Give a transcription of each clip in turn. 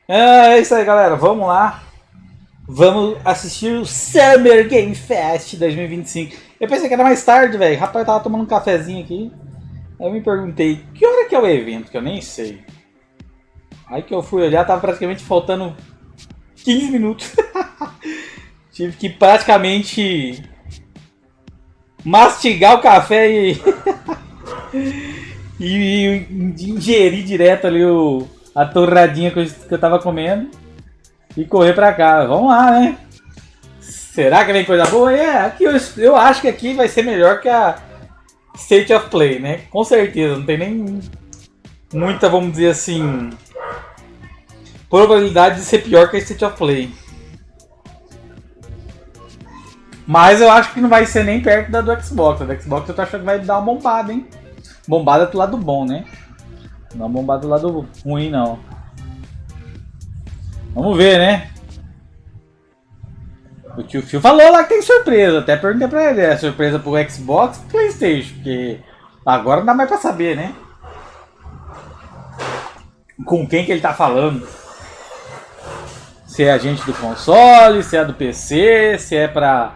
É isso aí, galera. Vamos lá. Vamos assistir o Summer Game Fest 2025. Eu pensei que era mais tarde, velho. Rapaz, eu tava tomando um cafezinho aqui. Aí eu me perguntei, que hora que é o evento? Que eu nem sei. Aí que eu fui olhar, tava praticamente faltando 15 minutos. Tive que praticamente mastigar o café e, e ingerir direto ali a torradinha que eu tava comendo e correr pra cá. Vamos lá, né? Será que vem coisa boa? Aqui eu acho que aqui vai ser melhor que a State of Play, né? Com certeza, não tem nem muita, vamos dizer assim, probabilidade de ser pior que a State of Play. Mas eu acho que não vai ser nem perto da do Xbox. A do Xbox eu tô achando que vai dar uma bombada, hein? Bombada do lado bom, né? Não bombada do lado ruim, não. Vamos ver, né? O tio Phil falou lá que tem surpresa. Até perguntei pra ele, é surpresa pro Xbox ou PlayStation? Porque agora não dá mais pra saber, né? Com quem que ele tá falando. Se é a gente do console, se é do PC, se é pra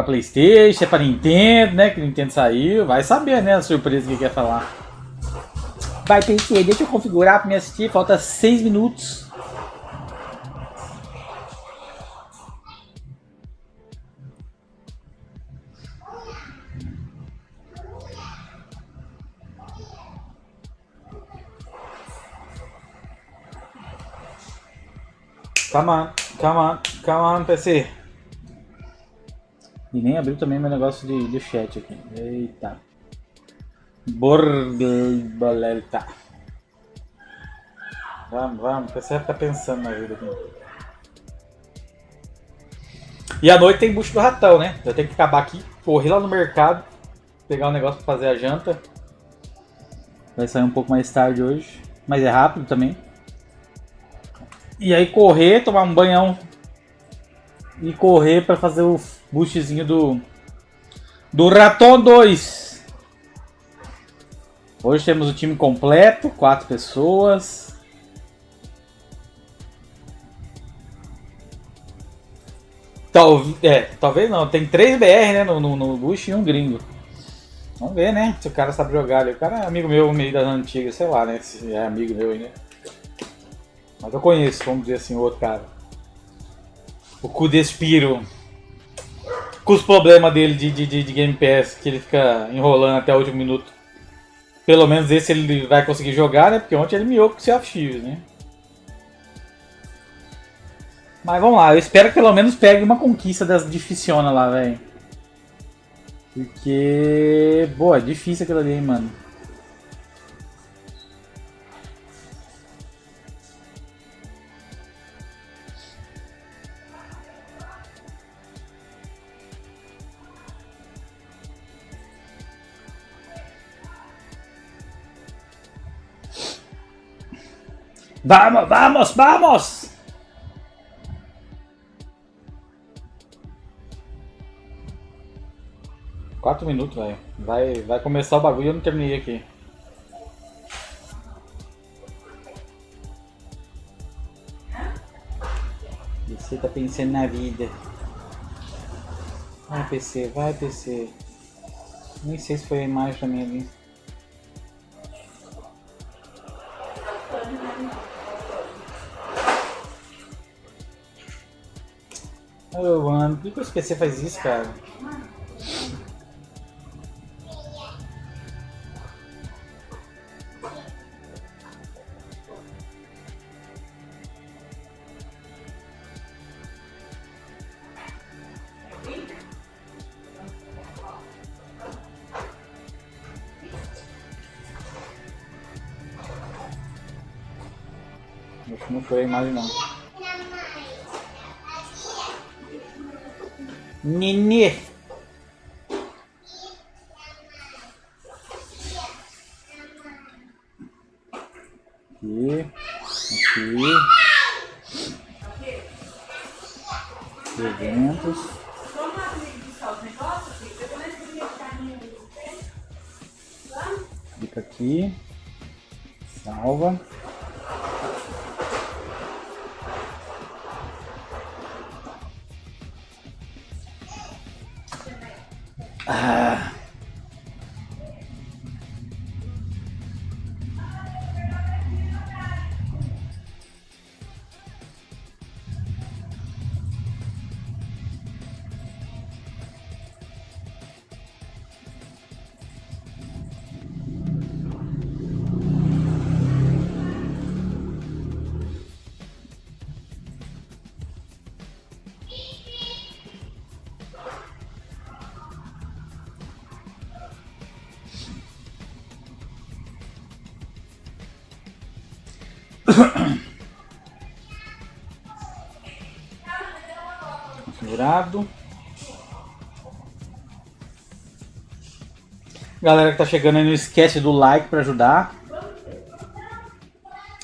PlayStation, se é pra Nintendo, né? Que Nintendo saiu. Vai saber, né? A surpresa que ele quer falar. Vai, PC, deixa eu configurar pra me assistir. Falta 6 minutos. Come on, PC. E nem abriu também meu negócio de chat aqui. Eita. Borboleta. Vamos. O PC vai ficar pensando na vida aqui. E à noite tem bucho do ratão, né? Eu tenho que acabar aqui, correr lá no mercado, pegar um negócio pra fazer a janta. Vai sair um pouco mais tarde hoje, mas é rápido também. E aí correr, tomar um banhão e correr pra fazer o boostzinho do Raton 2. Hoje temos o time completo, 4 pessoas. Talvez não, tem 3 BR, né, no boost e um gringo. Vamos ver, né, se o cara sabe jogar ali. O cara é amigo meu, meio das antigas, sei lá, né, se é amigo meu ainda. Mas eu conheço, vamos dizer assim, o outro cara. O Cudespiro. Com os problemas dele de Game Pass, que ele fica enrolando até o último minuto. Pelo menos esse ele vai conseguir jogar, né? Porque ontem ele miou com o Sea of Thieves, né? Mas vamos lá, eu espero que pelo menos pegue uma conquista das dificiona lá, velho. Porque... boa, é difícil aquilo ali, hein, mano. Vamos! 4 minutos, velho. Vai começar o bagulho e eu não terminei aqui. Você tá pensando na vida. Vai, PC. Nem sei se foi a imagem pra mim ali. Ô, mano, por que o PC faz isso, cara? Acho que não foi a imagem, não. Nenê. Aqui. Eventos. Clica aqui. Salva. Configurado. Galera que tá chegando aí, não esquece do like pra ajudar.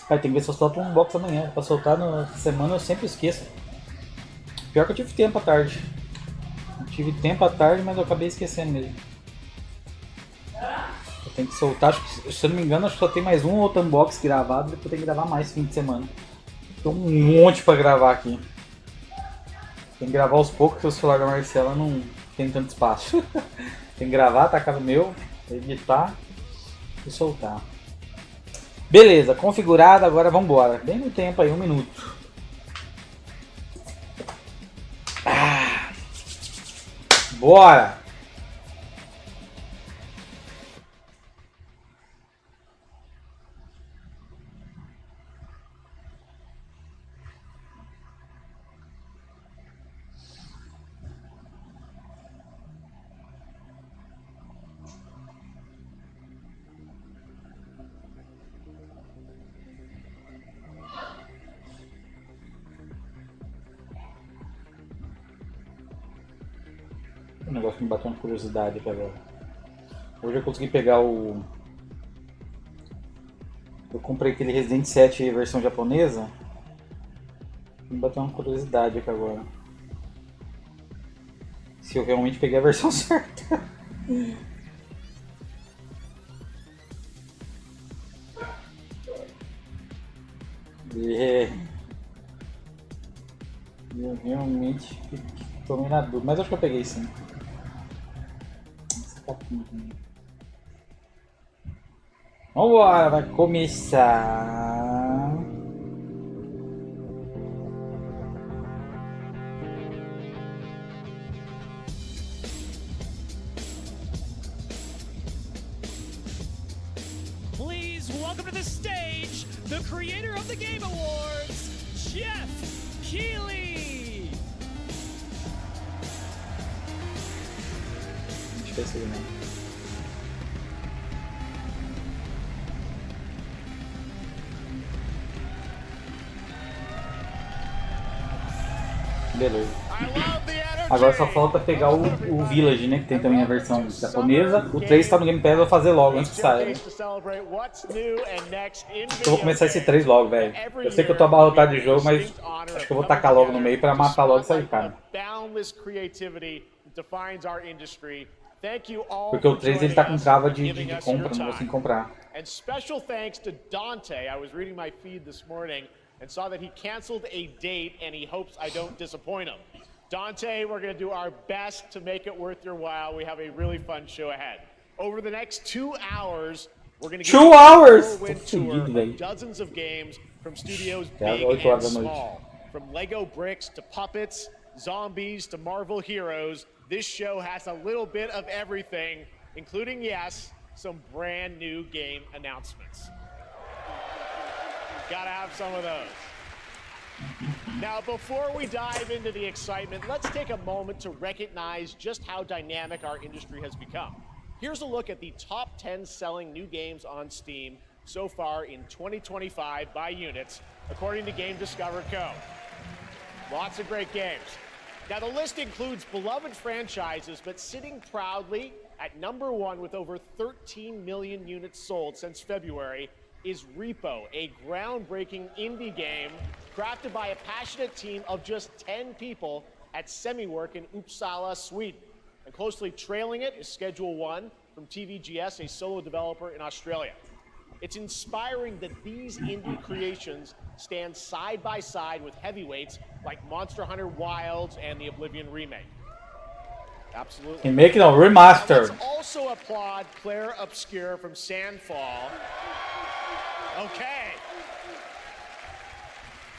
Tem que ver se eu solto um box amanhã. Pra soltar na semana eu sempre esqueço. Pior que eu tive tempo à tarde. Eu tive tempo à tarde, mas eu acabei esquecendo mesmo. Eu tenho que soltar, acho que, se eu não me engano, acho que só tem mais um outro unboxing gravado. Depois eu tenho que gravar mais fim de semana. Tem um monte pra gravar aqui. Tem que gravar aos poucos, porque o celular da Marcela não tem tanto espaço. Tem que gravar, tacar no meu, editar e soltar. Beleza, configurado, agora vamos embora. Bem no tempo aí, 1 minuto. Bora! O negócio que me bateu uma curiosidade aqui agora. Hoje eu consegui pegar o... Eu comprei aquele Resident 7 versão japonesa. Me bateu uma curiosidade aqui agora. Se eu realmente peguei a versão certa. Eu realmente tomei na dúvida, mas acho que eu peguei sim. Vambora, vai começar. Please welcome to the stage the creator of the Game Awards, Jeff Keighley. Deixa eu ver se ele não. Beleza. Agora só falta pegar o Village, né? Que tem também a versão japonesa. O 3 tá no Game Pass, eu vou fazer logo antes que saia. Né? Eu vou começar esse 3 logo, velho. Eu sei que eu tô abarrotado de jogo, mas acho que eu vou tacar logo no meio pra matar logo isso aí, cara. Porque o 3 ele tá com trava de compra, não vou sem comprar. And special thanks to Dante. I was reading my feed this morning and saw that he canceled a date and he hopes I don't disappoint him. Dante, we're going to do our best to make it worth your while. We have a really fun show ahead. Over the next 2 hours, we're going to get 2 hours! tour of dozens of games from studios big and small. From Lego bricks to puppets, zombies to Marvel heroes, this show has a little bit of everything, including, yes, some brand new game announcements. Gotta have some of those. Now, before we dive into the excitement, let's take a moment to recognize just how dynamic our industry has become. Here's a look at the top 10 selling new games on Steam so far in 2025 by units, according to Game Discover Co. Lots of great games. Now, the list includes beloved franchises, but sitting proudly at #1 with over 13 million units sold since February is Repo, a groundbreaking indie game crafted by a passionate team of just 10 people at Semiwork in Uppsala, Sweden. And closely trailing it is Schedule 1 from TVGS, a solo developer in Australia. It's inspiring that these indie creations stand side by side with heavyweights like Monster Hunter Wilds and the Oblivion remake. Absolutely. And making a remaster. Let's also applaud Claire Obscure from Sandfall. Okay.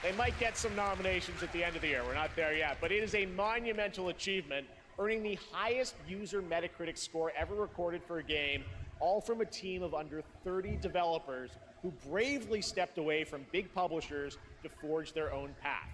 They might get some nominations at the end of the year. We're not there yet, but it is a monumental achievement, earning the highest user Metacritic score ever recorded for a game, all from a team of under 30 developers who bravely stepped away from big publishers to forge their own path.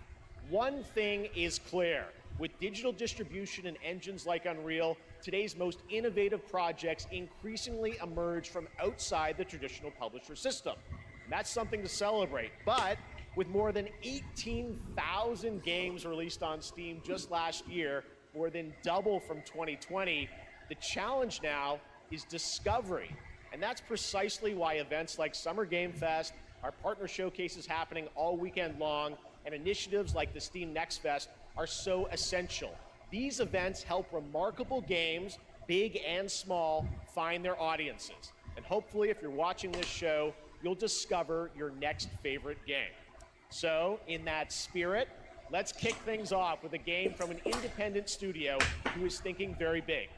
One thing is clear. With digital distribution and engines like Unreal, today's most innovative projects increasingly emerge from outside the traditional publisher system. And that's something to celebrate. But with more than 18,000 games released on Steam just last year, more than double from 2020, the challenge now is discovery. And that's precisely why events like Summer Game Fest, our partner showcases happening all weekend long, and initiatives like the Steam Next Fest are so essential. These events help remarkable games, big and small, find their audiences. And hopefully, if you're watching this show, you'll discover your next favorite game. So, in that spirit, let's kick things off with a game from an independent studio who is thinking very big.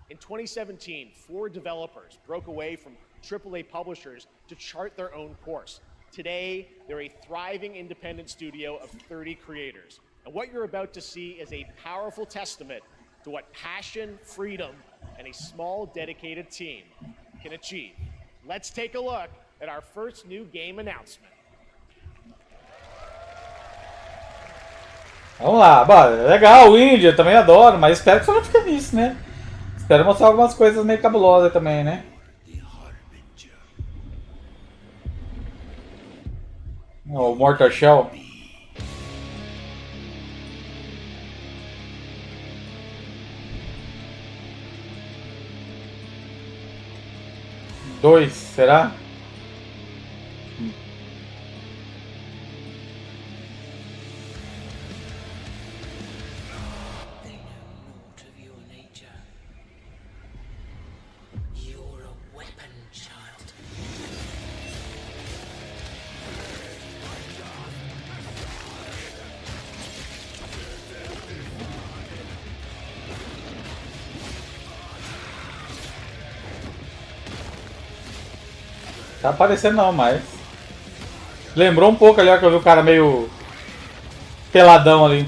In 2017, 4 developers broke away from AAA publishers to chart their own course. Today, they're a thriving independent studio of 30 creators. And what you're about to see is a powerful testament to what passion, freedom, and a small, dedicated team can achieve. Let's take a look at our first new game announcement. Vamos lá, bora. Legal, o Índia, também adoro, mas espero que só não fique nisso, né? Espero mostrar algumas coisas meio cabulosas também, né? O Mortal Shell. Dois, será? Tá aparecendo não, mas... Lembrou um pouco ali, ó, que eu vi o cara meio... peladão ali.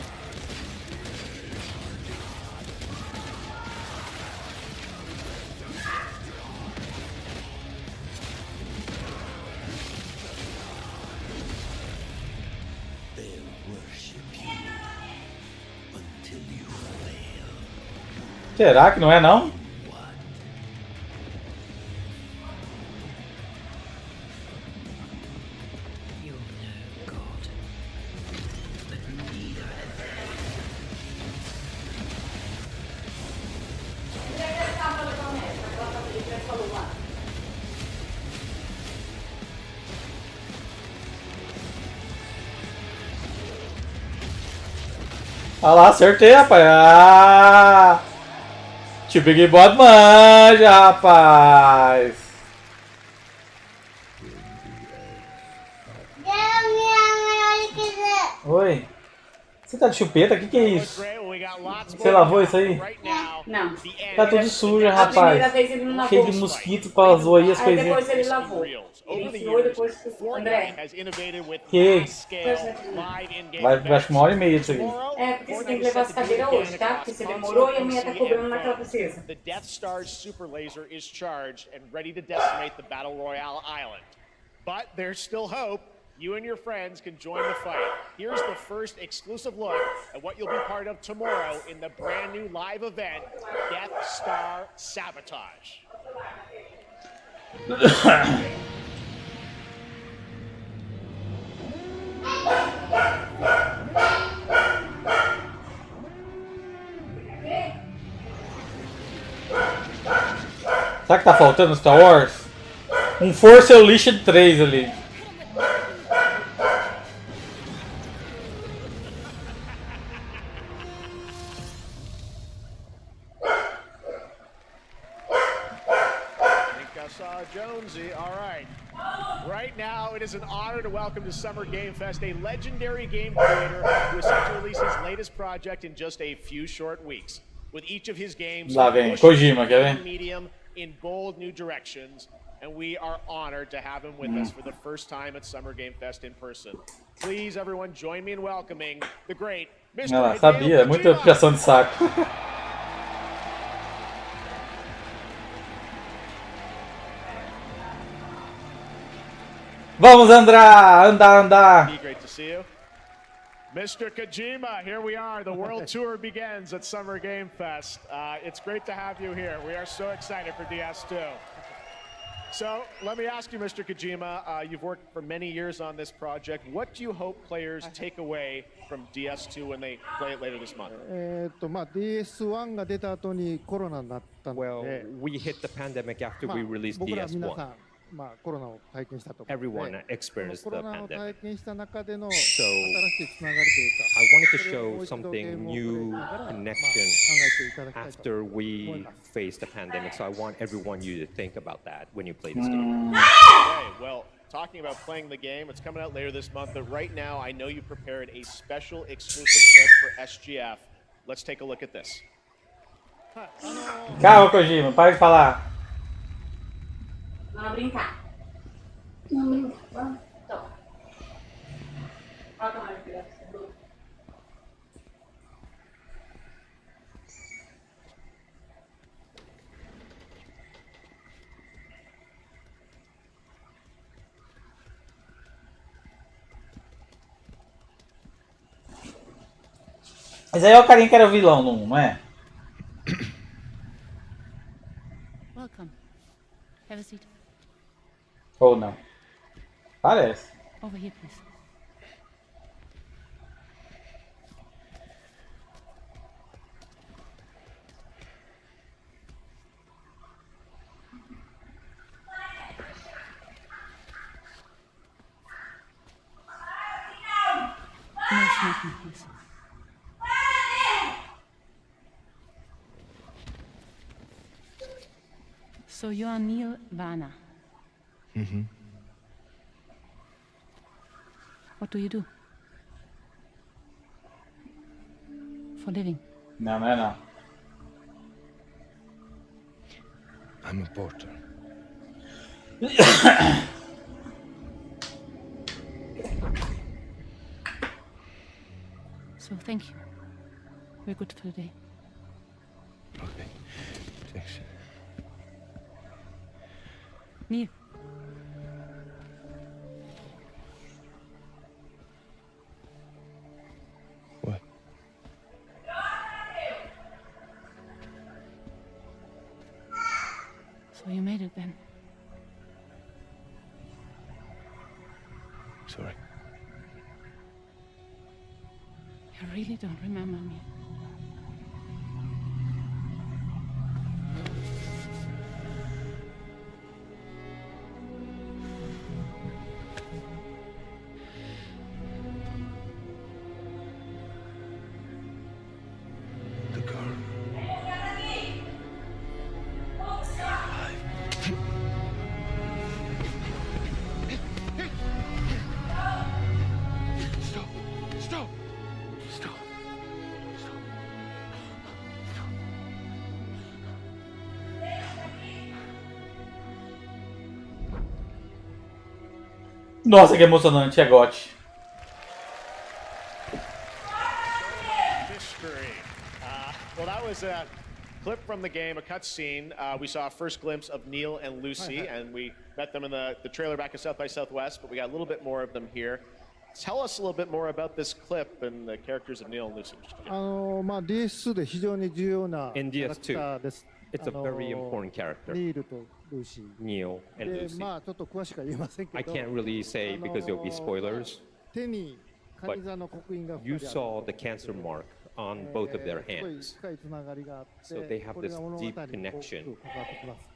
Será que não é não? Olha lá, acertei, rapaz. Ah! Tio Big Bot manja, rapaz. Oi. Você tá de chupeta? O que é isso? Você lavou isso aí? Não. Tá tudo sujo, A rapaz. primeira vez ele não lavou. Cheio de mosquito, pausou aí as Aí coisinhas. depois ele lavou. Ele ensinou e depois André. Que? Vai acho que 1h30 isso aqui. É, porque você tem que levar as cadeiras hoje, tá? Porque você demorou e a mulher tá cobrando naquela princesa. The Death Star's super laser is charged and ready to decimate the Battle Royale island. But there's still hope. You and your friends can join the fight. Here's the first exclusive look at what you'll be part of tomorrow in the brand new live event, Death Star Sabotage. Sabe o que tá faltando no Star Wars? Um Force Unleashed 3 ali. Jonesy, all right. Right now, it is an honor to welcome to Summer Game Fest a legendary game creator who is set to release his latest project in just a few short weeks. With each of his games, Lá vem, Kojima, quer ver? medium in bold new directions, and we are honored to have him with us for the first time at Summer Game Fest in person. Please, everyone, join me in welcoming the great Mr. Ela sabia, muita puxação de saco. Vamos andar. Great to see you. Mr. Kojima, here we are. The world tour begins at Summer Game Fest. It's great to have you here. We are so excited for DS2. So let me ask you, Mr. Kojima, you've worked for many years on this project. What do you hope players take away from DS2 when they play it later this month? DS1 が出た後にコロナになったので、 Well, we hit the pandemic after we released 僕ら皆さ DS1. ん、コロナを体験したと思うので、 Everyone experienced コ the ロナを体 pandemic. 験した中での So 新しいつながりというか、 I wanted to それをも show う一度 something ゲームをプレイ new しながら、考 connection えていただきたいと after 思い we ます。 faced the pandemic. So I want everyone you to think about that when you play this game. Okay, well, talking about playing the game, it's coming out later this month, but right now I know you prepared a special exclusive clip for SGF. Let's take a look at this. Calma, Kojima, para de falar. Vamos brincar. Vamos. Então. Olha a câmera aqui, ó. Esse aí é o carinha que era o vilão no 1, não é? Welcome. Have a seat. Ou não? Parece. Over here, please. No smoking, please. So you are Neil Varner. Mm-hmm. What do you do? For living? Não, não é não. I'm a porter. So thank you. We're good for the day. Okay. Thanks. Neil. What? So you made it then. Sorry. You really don't remember me. The girl. Stop! Stop! Stop! Stop! Nossa, que emocionante, é GOT. Mystery. Well, that was a clip from the game, a cutscene. We saw a first glimpse of Neil and Lucy, and we met them in the trailer back at South by Southwest, but we got a little bit more of them here. Tell us a little bit more about this clip and the characters of Neil and Lucy. DS2 で非常に重要なキ In ャラクター DS2, です。 it's a very important character, ニールとルーシー。 Neil and で、 Lucy. ちょっと詳しくは言えませんけ I ど、 can't really say because there'll be spoilers. 手に but you saw the cancer mark on both of their hands. So they have this deep connection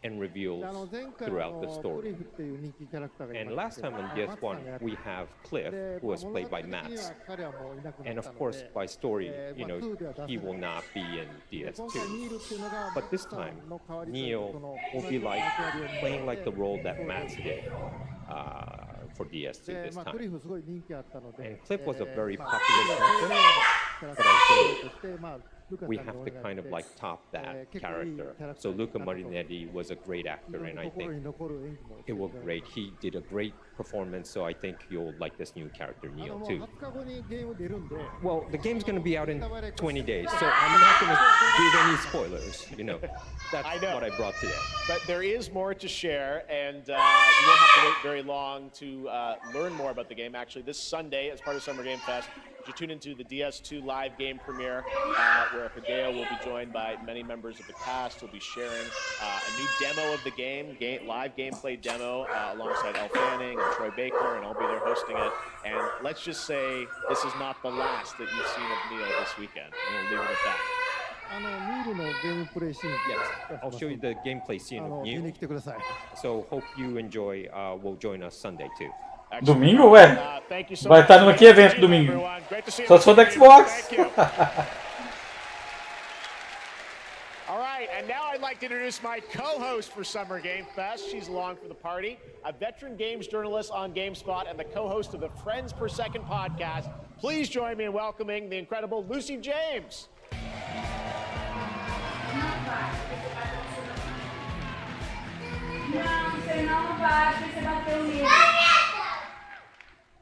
and reveals throughout the story. And last time on DS1, we have Cliff, who was played by Mats. And of course, by story, he will not be in DS2. But this time, Neil will be playing like the role that Mats did for DS2 this time. And Cliff was a very popular character, but I think we have to kind of top that character. So Luca Marinetti was a great actor, and I think it was great. He did a great performance, so I think you'll like this new character, Neil, too. Well, the game's going to be out in 20 days, so I'm not going to give any spoilers, That's what I brought today. But there is more to share, and you won't have to wait very long to learn more about the game. Actually, this Sunday, as part of Summer Game Fest, you tune into the DS2 live game premiere, where Hideo will be joined by many members of the cast. He'll be sharing a new demo of the game, live gameplay demo, alongside Elle Fanning and Troy Baker, and I'll be there hosting it. And let's just say this is not the last that you've seen of Neil this weekend. And we'll leave it at that. Yes, I'll show you the gameplay scene of Neil. So hope you enjoy. Will join us Sunday too. Domingo, ué? Vai estar no que evento domingo? Só se for da Xbox. All right, and now I'd like to introduce my co-host for Summer Game Fest. She's along for the party, a veteran games journalist on GameSpot and the co-host of the Friends Per Second podcast. Please join me in welcoming the incredible Lucy James.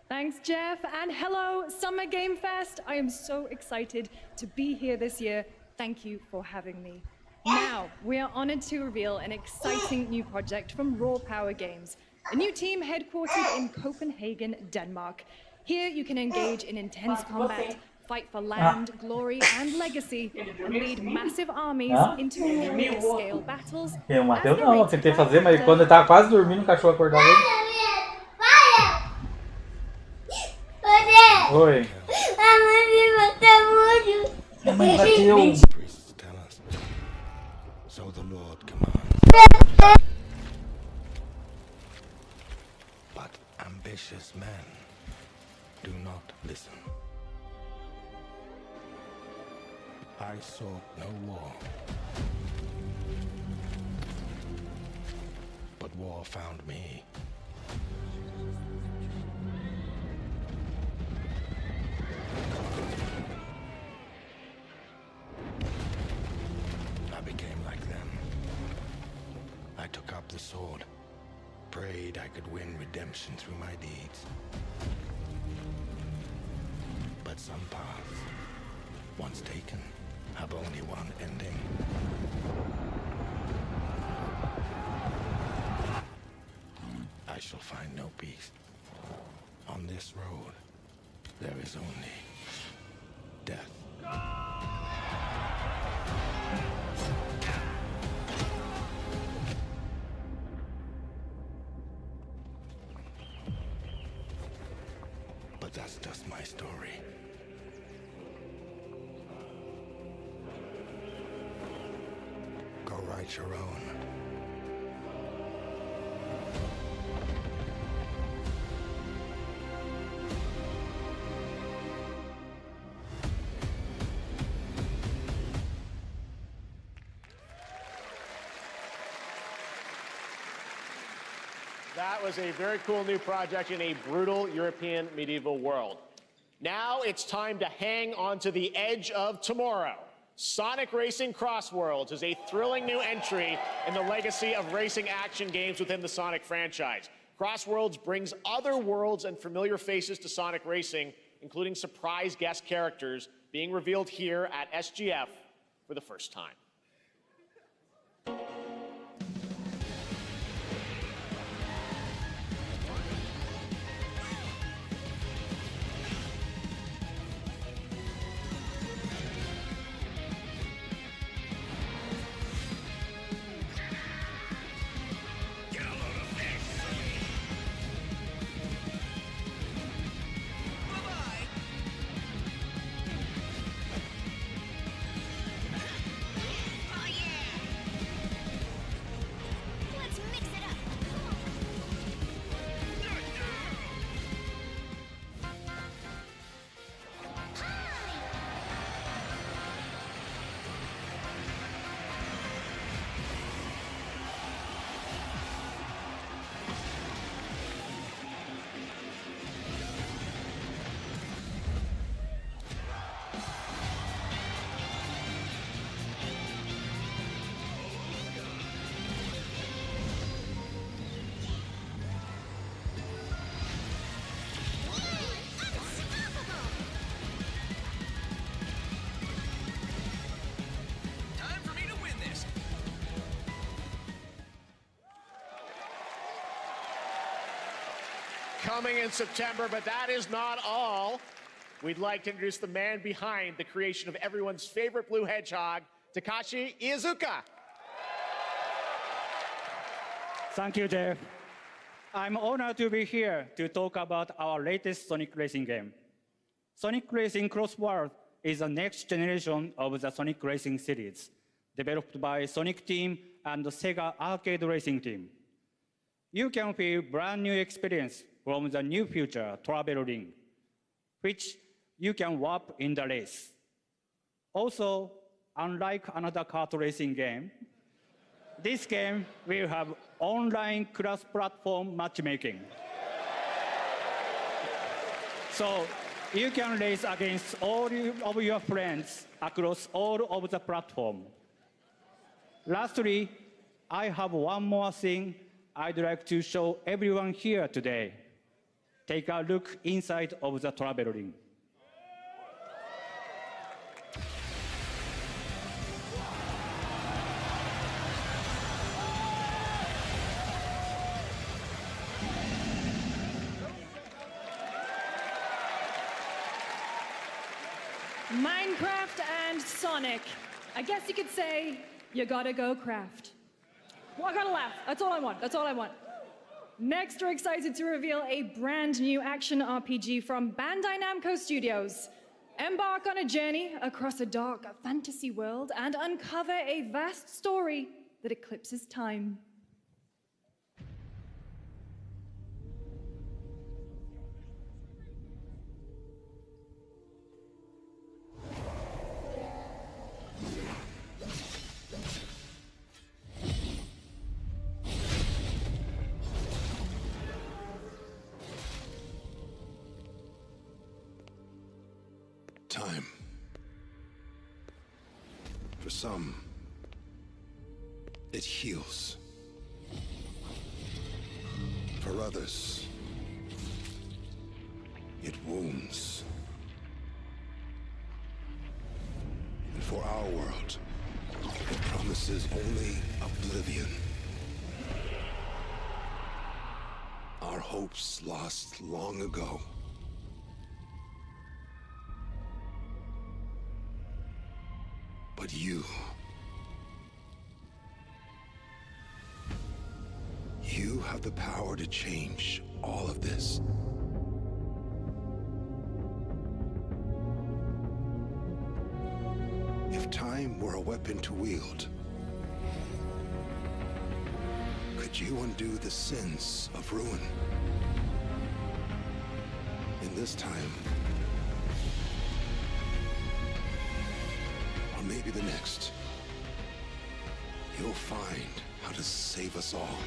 Thanks, Jeff, and hello, Summer Game Fest. I am so excited to be here this year. Thank you for having me. Now, we are honored to reveal an exciting new project from Raw Power Games, a new team headquartered in Copenhagen, Denmark. Here you can engage in intense combat, fight for land, glory, and legacy, and lead massive armies into mega-scale battles. O Matheus não, eu tentei fazer, mas quando ele tava quase dormindo, o cachorro acordava ele. Oi. A mãe bateu. So the Lord commands. But ambitious men do not listen. I sought no war, but war found me. I became like them. I took up the sword, prayed I could win redemption through my deeds. But some paths, once taken, have only one ending. I shall find no peace. On this road, there is only death. But that's just my story. Go write your own. That was a very cool new project in a brutal European medieval world. Now it's time to hang on to the edge of tomorrow. Sonic Racing Crossworlds is a thrilling new entry in the legacy of racing action games within the Sonic franchise. Crossworlds brings other worlds and familiar faces to Sonic Racing, including surprise guest characters being revealed here at SGF for the first time. coming in September, but that is not all. We'd like to introduce the man behind the creation of everyone's favorite blue hedgehog, Takashi Iizuka. Thank you, Jeff. I'm honored to be here to talk about our latest Sonic Racing game. Sonic Racing Cross World is the next generation of the Sonic Racing series, developed by Sonic Team and the Sega Arcade Racing Team. You can feel brand new experience from the new feature Travel Ring, which you can warp in the race. Also, unlike another kart racing game, this game will have online cross-platform matchmaking. So you can race against all of your friends across all of the platforms. Lastly, I have one more thing I'd like to show everyone here today. Take a look inside of the travel ring. Minecraft and Sonic. I guess you could say, you gotta go craft. Well, I gotta laugh. That's all I want. That's all I want. Next, we're excited to reveal a brand new action RPG from Bandai Namco Studios. Embark on a journey across a dark fantasy world and uncover a vast story that eclipses time. Time. For some, it heals. For others, it wounds. And for our world, it promises only oblivion. Our hopes lost long ago. But you have the power to change all of this. If time were a weapon to wield, could you undo the sins of ruin? In this time, or maybe the next, you'll find how to save us all.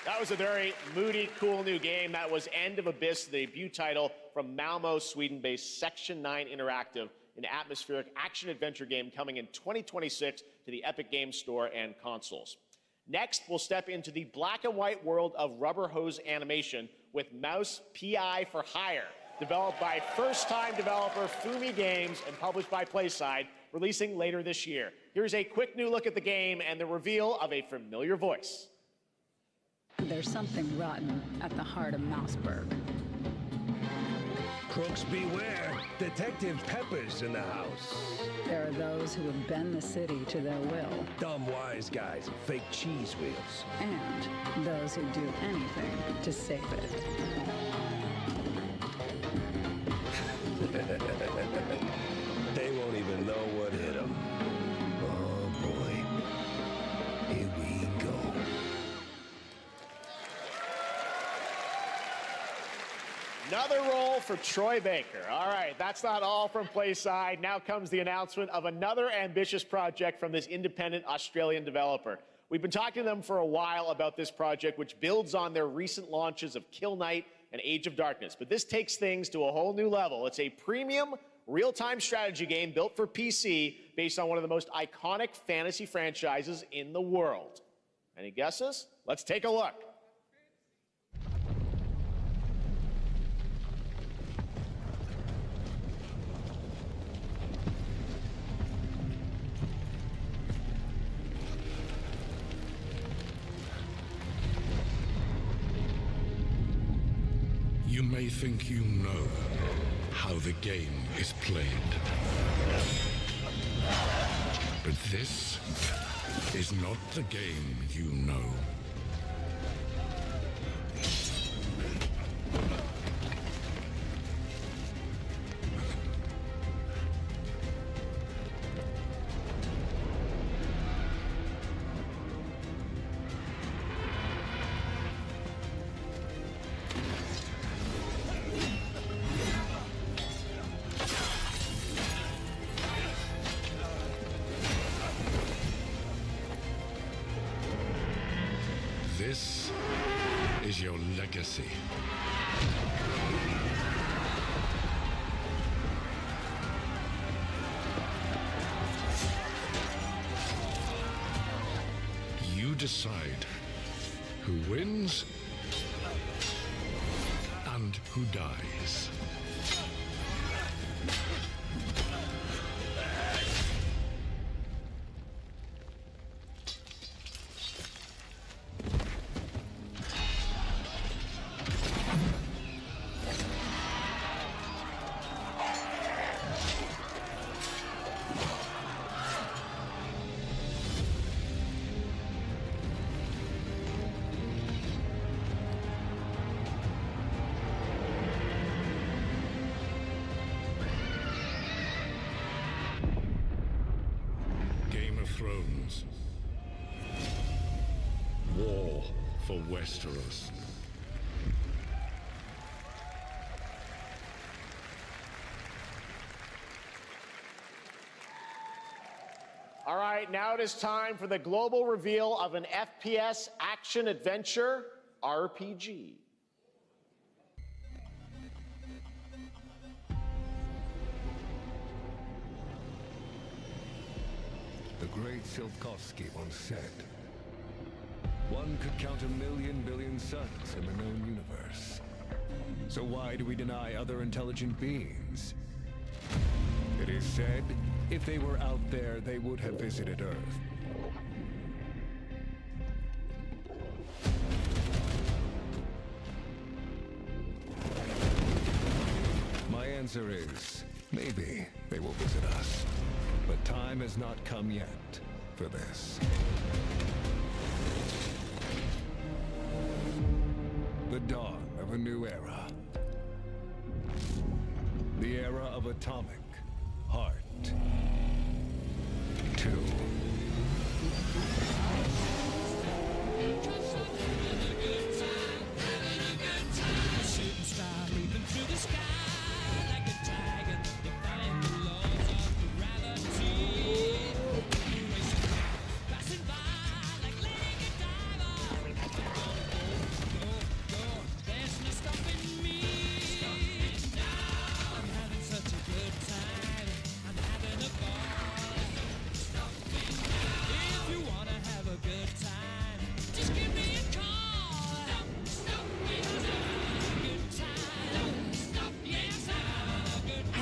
That was a very moody, cool new game. That was End of Abyss, the debut title from Malmo, Sweden-based Section 9 Interactive, an atmospheric action-adventure game coming in 2026 to the Epic Games Store and consoles. Next, we'll step into the black and white world of rubber hose animation with Mouse PI for Hire, developed by first-time developer Fumi Games and published by PlaySide, releasing later this year. Here's a quick new look at the game and the reveal of a familiar voice. There's something rotten at the heart of Mouseburg. Crooks beware. Detective Pepper's in the house. There are those who would bend the city to their will. Dumb wise guys and fake cheese wheels. And those who do anything to save it. They won't even know what hit them. Oh boy. Here we go. Another role for Troy Baker. All right, that's not all from PlaySide. Now comes the announcement of another ambitious project from this independent Australian developer. We've been talking to them for a while about this project, which builds on their recent launches of Kill Knight and Age of Darkness. But this takes things to a whole new level. It's a premium, real-time strategy game built for PC based on one of the most iconic fantasy franchises in the world. Any guesses? Let's take a look. You may think you know how the game is played. But this is not the game you know. This is your legacy. You decide who wins and who dies. Thrones. War for Westeros. All right, now it is time for the global reveal of an FPS action-adventure RPG. The great Silkovsky once said, one could count 1,000,000 billion suns in the known universe. So why do we deny other intelligent beings? It is said, if they were out there, they would have visited Earth. My answer is, maybe they will visit us. But time has not come yet for this. The dawn of a new era. The era of atomic heart. 2.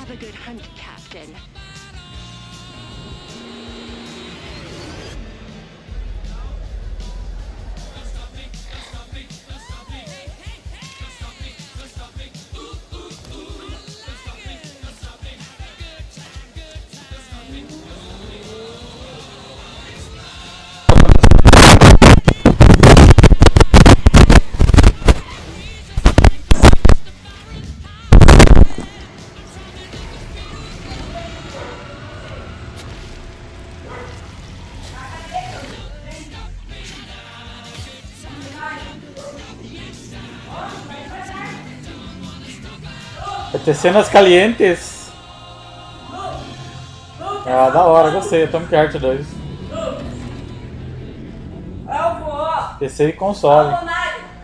Have a good hunt, Captain. Vai ter cenas calientes. Ah, da hora, gostei. Atomic Heart 2. Eu vou. PC e console.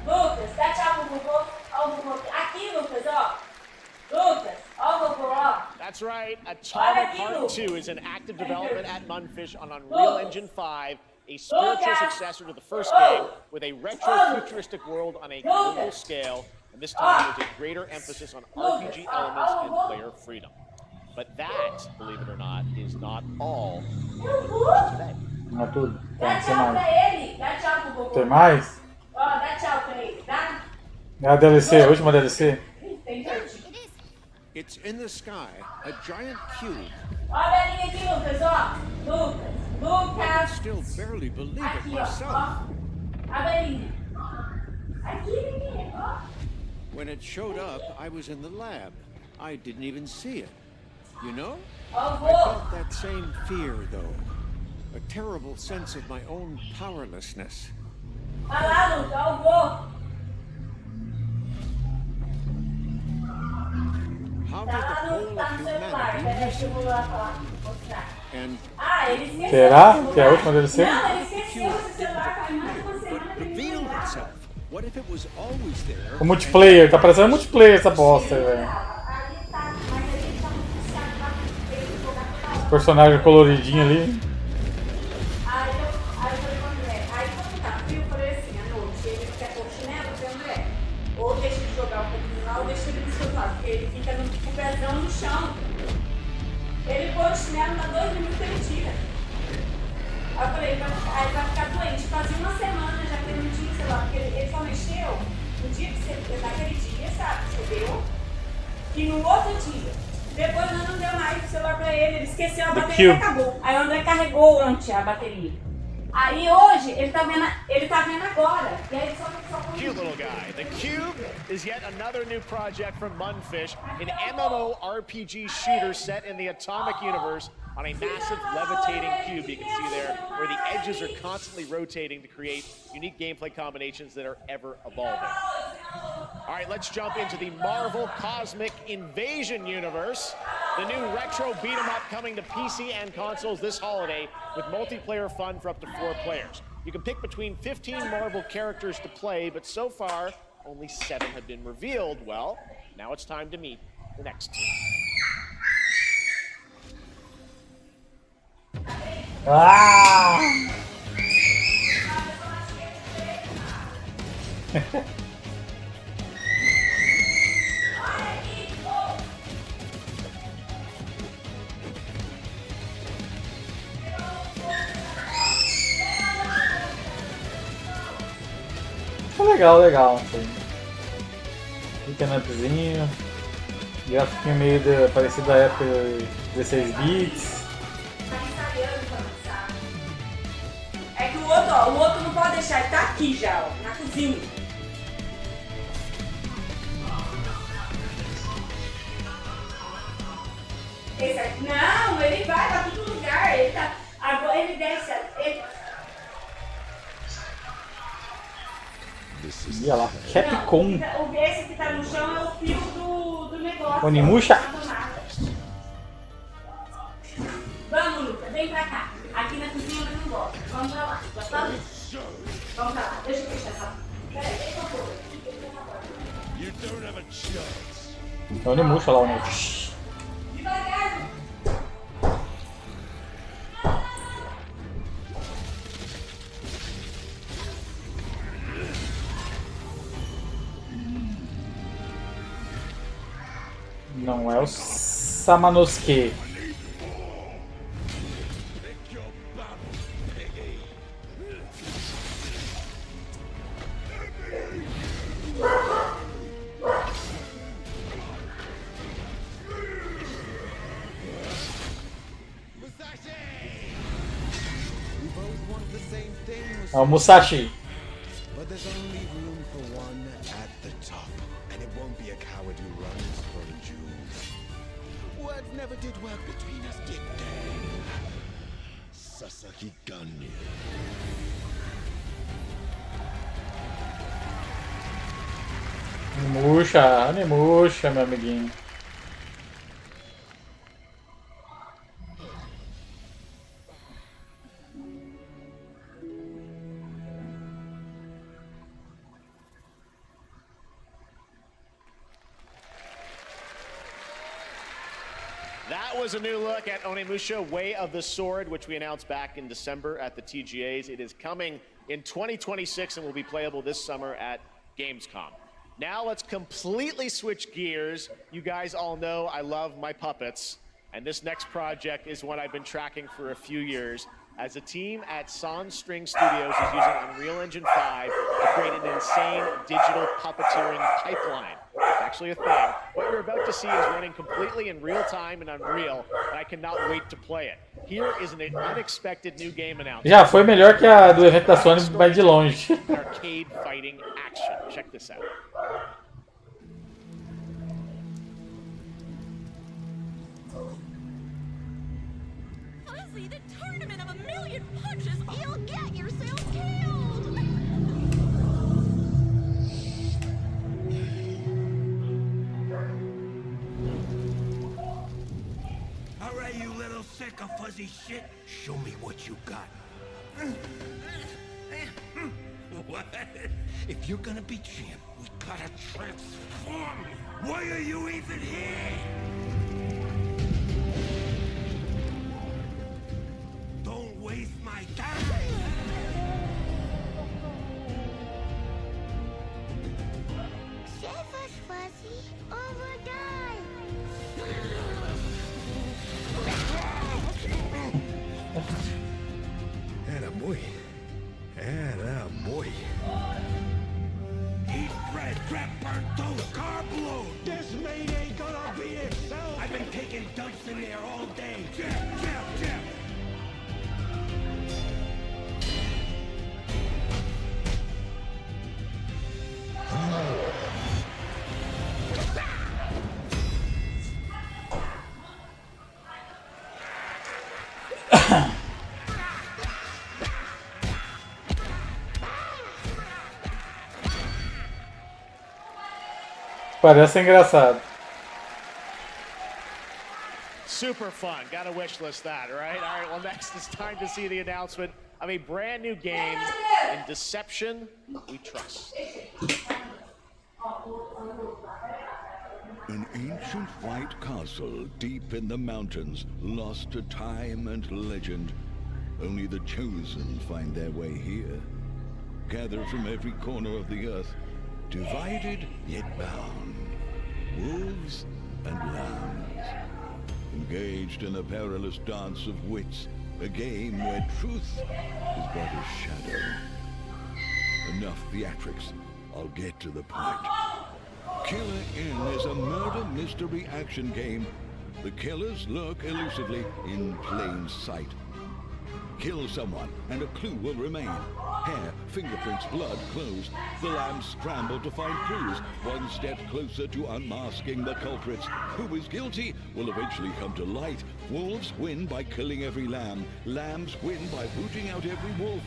Lucas, dá tchau pro vovô. Ó o vovô aqui, Lucas, ó. Lucas, ó o vovô, ó. That's right. Atomic Heart 2 is in active development at Munfish on Unreal Engine 5, a spiritual successor to the first game with a retro-futuristic world on a global scale, and this time with a greater emphasis on RPG elements and player freedom. But that, believe it or not, is not all Munfish today. Não é tudo. Dá Tem tchau pra mais. ele. Dá tchau pro vovô. Tem mais? Ó, dá tchau pra ele, tá? É a DLC, a última DLC. Tem verde. It's in the sky, a giant cube. Ó a velhinha aqui, Lucas, ó. Lucas. I can still barely believe it Aqui, ó. myself. Ó. A velhinha. Aqui, menina, ó. When it showed up, I was in the lab. I didn't even see it. You know? Ó, I felt that same fear, though. A terrible sense of my own powerlessness. Olha lá, Lucas, ó o vô. How did the whole of humanity miss it? And Ele esqueceu. Será que é a última DLC? Não, ele esqueceu esse celular faz mais de uma semana. revealed itself. What if it was always there? O multiplayer, tá parecendo multiplayer essa bosta, velho. Esse personagem coloridinho ali. Aí eu falei com o André, aí quando tá frio, eu falei assim, à noite, ele quer pôr chinelo, eu falei, André, ou deixa ele jogar um pouquinho lá, ou deixa ele no celular, porque ele fica com o pezão no chão. Ele põe o chinelo, dá 2 minutos ele tira. Aí eu falei, aí vai ficar doente. Fazia uma semana já que ele não tinha celular, porque ele só mexeu no dia que você, naquele dia, sabe, você deu, e no outro dia. Depois nós não deu mais o celular pra ele esqueceu a bateria e acabou. Aí o André carregou antes a bateria. Aí hoje ele tá vendo agora. E aí só Cute little guy. The Cube is yet another new project from Munfish, an MMORPG shooter set in the Atomic Universe on a massive levitating cube you can see there, where the edges are constantly rotating to create unique gameplay combinations that are ever evolving. All right, let's jump into the Marvel Cosmic Invasion universe. The new retro beat-em-up coming to PC and consoles this holiday with multiplayer fun for up to 4 players. You can pick between 15 Marvel characters to play, but so far, only 7 have been revealed. Well, now it's time to meet the next 2. Ah! Legal, legal. Equipamentozinho. Gráfico meio parecido da época de 16 bits. É que o outro não pode deixar, ele tá aqui já, ó, na cozinha. Esse aqui, não, ele vai pra todo lugar, ele tá, agora ele desce, ele... E olha lá, Capcom. Esse que tá no chão é o fio do negócio. Onimusha. Vamos, Lucas, vem pra cá. Aqui na cozinha eu não gosto. Vamos pra lá. Gostado? Vamos pra lá. Deixa eu fechar essa. Peraí, deixa eu pôr. É o Onimusha lá, o Onimusha. Devagar. Não é o Samanosuke. É o Musashi. But there's only room for one at the top, and it won't be a coward who runs for the jewels. Words never did work between us, did they? Sasaki Gunny. Animuxa, meu amiguinho. That was a new look at Onimusha, Way of the Sword, which we announced back in December at the TGAs. It is coming in 2026 and will be playable this summer at Gamescom. Now let's completely switch gears. You guys all know I love my puppets, and this next project is one I've been tracking for a few years. As a team at Sans String Studios is using Unreal Engine 5 to create an insane digital puppeteering pipeline. It's actually a thing. What you're about to see is running completely in real time in Unreal, and I cannot wait to play it. Here is an unexpected new game announcement. Já foi melhor que a do evento da Sony, vai de longe. Arcade fighting action. Check this out. Fuzzy, the tournament of a million punches, you'll get yourself killed! Alright, you little sick of fuzzy shit. Show me what you got. What? If you're gonna be champ, we gotta transform. Why are you even here? Don't waste my time. Save us, Fuzzy, or we'll die. Attaboy. Attaboy. Eat bread, crap, burnt toast, carb load. This mate ain't gonna be itself. I've been taking dumps in there all day. Jab, jab, jab. Parece engraçado. Super fun. Gotta wish list that, right? All right, well, next it's time to see the announcement of a brand new game in Deception We Trust. An ancient white castle deep in the mountains, lost to time and legend. Only the chosen find their way here. Gathered from every corner of the earth, divided yet bound. Wolves and lambs. Engaged in a perilous dance of wits, a game where truth is but a shadow. Enough theatrics, I'll get to the point. Killer Inn is a murder mystery action game. The killers lurk elusively in plain sight. Kill someone and a clue will remain. Hair, fingerprints, blood, clothes. The lambs scramble to find clues, one step closer to unmasking the culprits. Who is guilty will eventually come to light. Wolves win by killing every lamb. Lambs win by rooting out every wolf.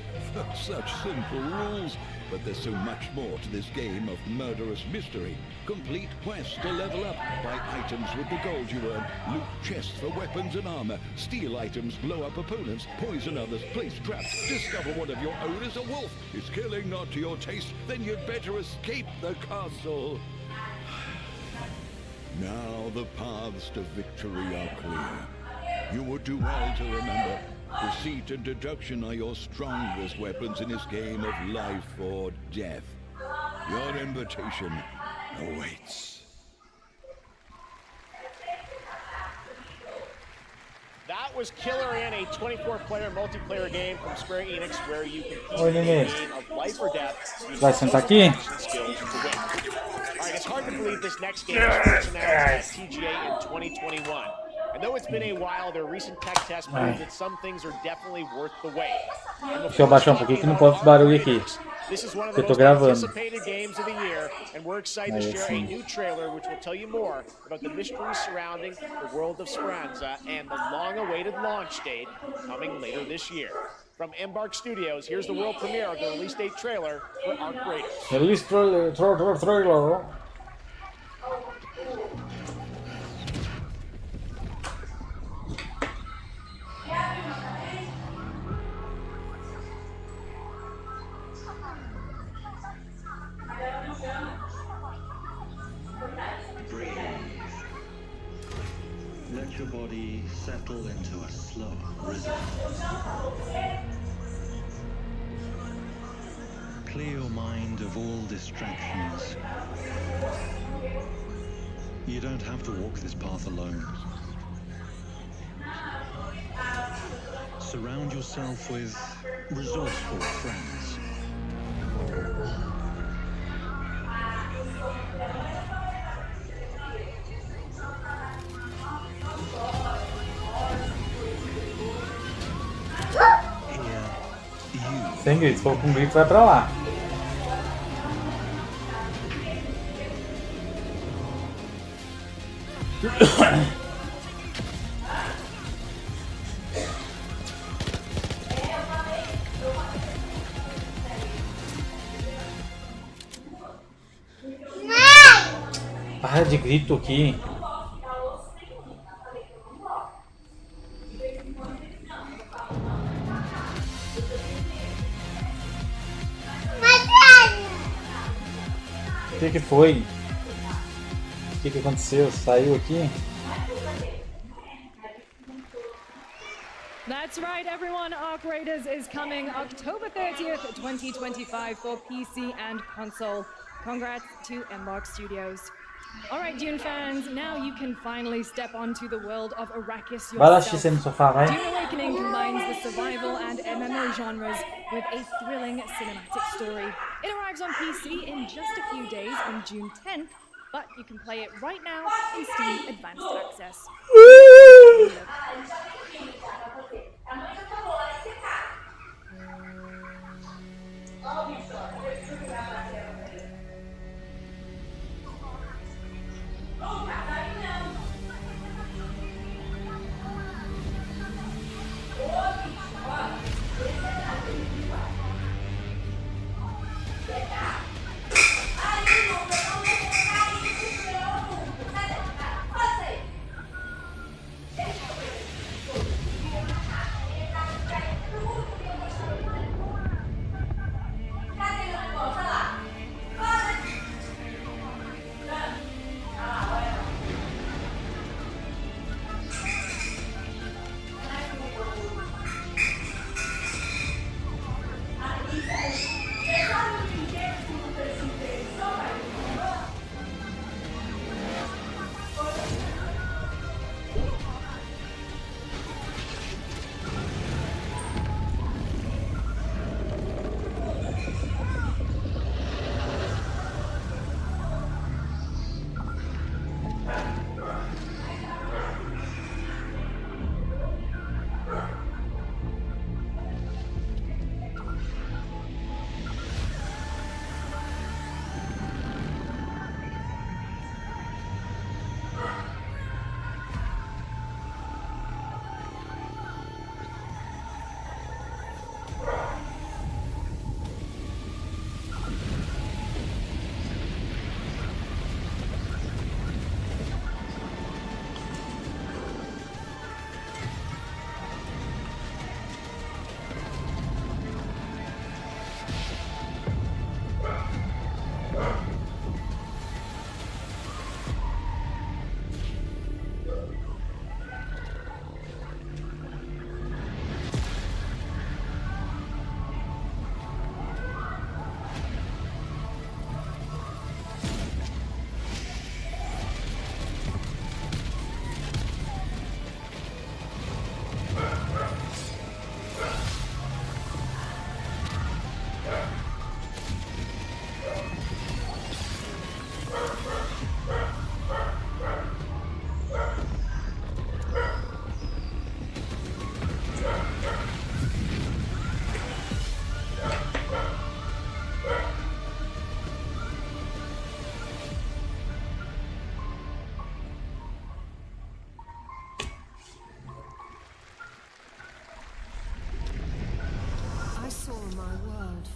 Such simple rules. But there's so much more to this game of murderous mystery. Complete quests to level up, buy items with the gold you earn, loot chests for weapons and armor, steal items, blow up opponents, poison others, place traps, discover one of your own is a wolf. Is killing not to your taste? Then you'd better escape the castle. Now the paths to victory are clear. You would do well to remember, deceit and deduction are your strongest weapons in this game of life or death. Your invitation awaits. That was Killer in, a 24-player multiplayer game from Square Enix where you compete Oi, in a Nenê. game of life or death using Vai sentar aqui? skills to win. All right, it's hard to believe this next game was first announced at TGA in 2021. And though it's been a while, their recent tech tests prove that some things are definitely worth the wait. Deixa eu baixar um pouquinho que não pode barulho aqui. This is one of Eu the tô most gravando. anticipated games of the year, and we're excited to share a new trailer which will tell you more about the mysteries surrounding the world of Speranza and the long-awaited launch date coming later this year. From Embark Studios, here's the world premiere of the release date trailer for Arc Raiders. Release trailer. Let your body settle into a slow rhythm. Clear your mind of all distractions. You don't have to walk this path alone. Surround yourself with resourceful friends. Sem grito, se for com grito vai pra lá. Para de grito aqui. O que foi? O que aconteceu? Saiu aqui? That's right, everyone. Arc Raiders is coming October 30th, 2025 for PC and console. Congrats to Embark Studios. All right, Dune fans, now you can finally step onto the world of Arrakis Vai lá assistir yourself. você no sofá, vai. Dune Awakening combines the survival and MMO genres with a thrilling cinematic story. It arrives on PC in just a few days on June 10th, but you can play it right now in Steam Advanced Access.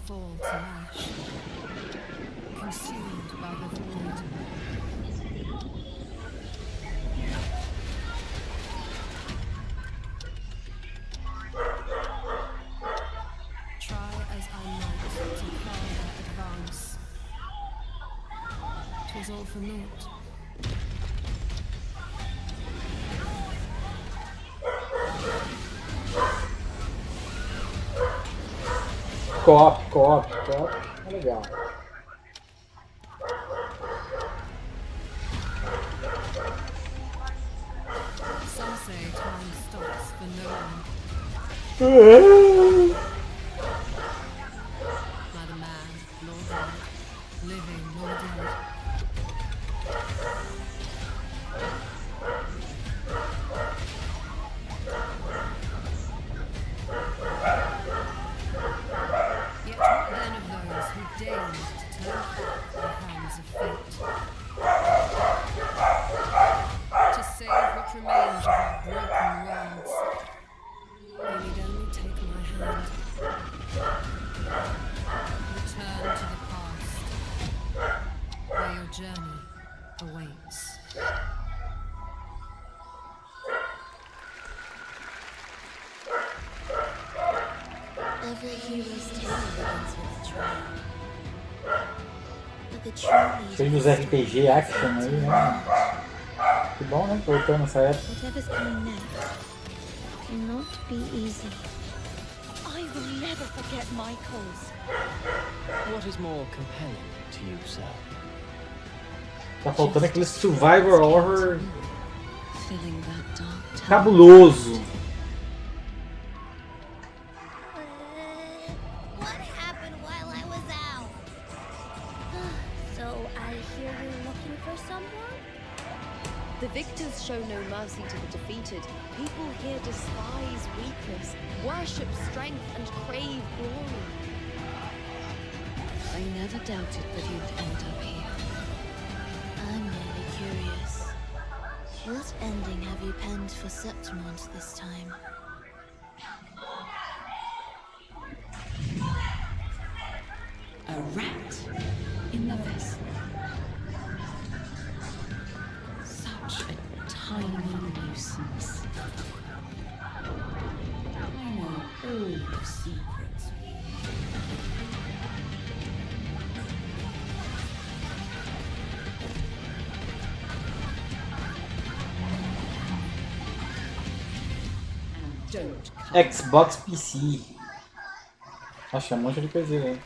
fall to ash, consumed by the void. Try as I might to further advance, 'twas all for naught. Co-op. É legal. Some say time stops for no one. Neither man nor God, living nor dead. Yet what then of those who deigned to turn back the hands of fate? To save what remains of our broken worlds, you need only take my hand. Return to the past, where your journey awaits. Every hero's tale begins with a trial. But the true Tem uns RPG action aí, né? Que bom, né? Voltando nessa época. Whatever's coming next cannot be easy. I will never forget my cause. What is more compelling to you, sir? Tá faltando aquele survivor horror Filling that dark tunnel. cabuloso. What happened while I was out? So I hear you're looking for someone? The victors show no mercy to the defeated. People here despise weakness, worship strength, and crave glory. I never doubted that you'd end up here. I'm really curious. What ending have you penned for Septimont this time? A rat in the vessel. Such a tiny nuisance. I know all your secrets. Xbox PC. Nossa, é um monte de coisinha aí.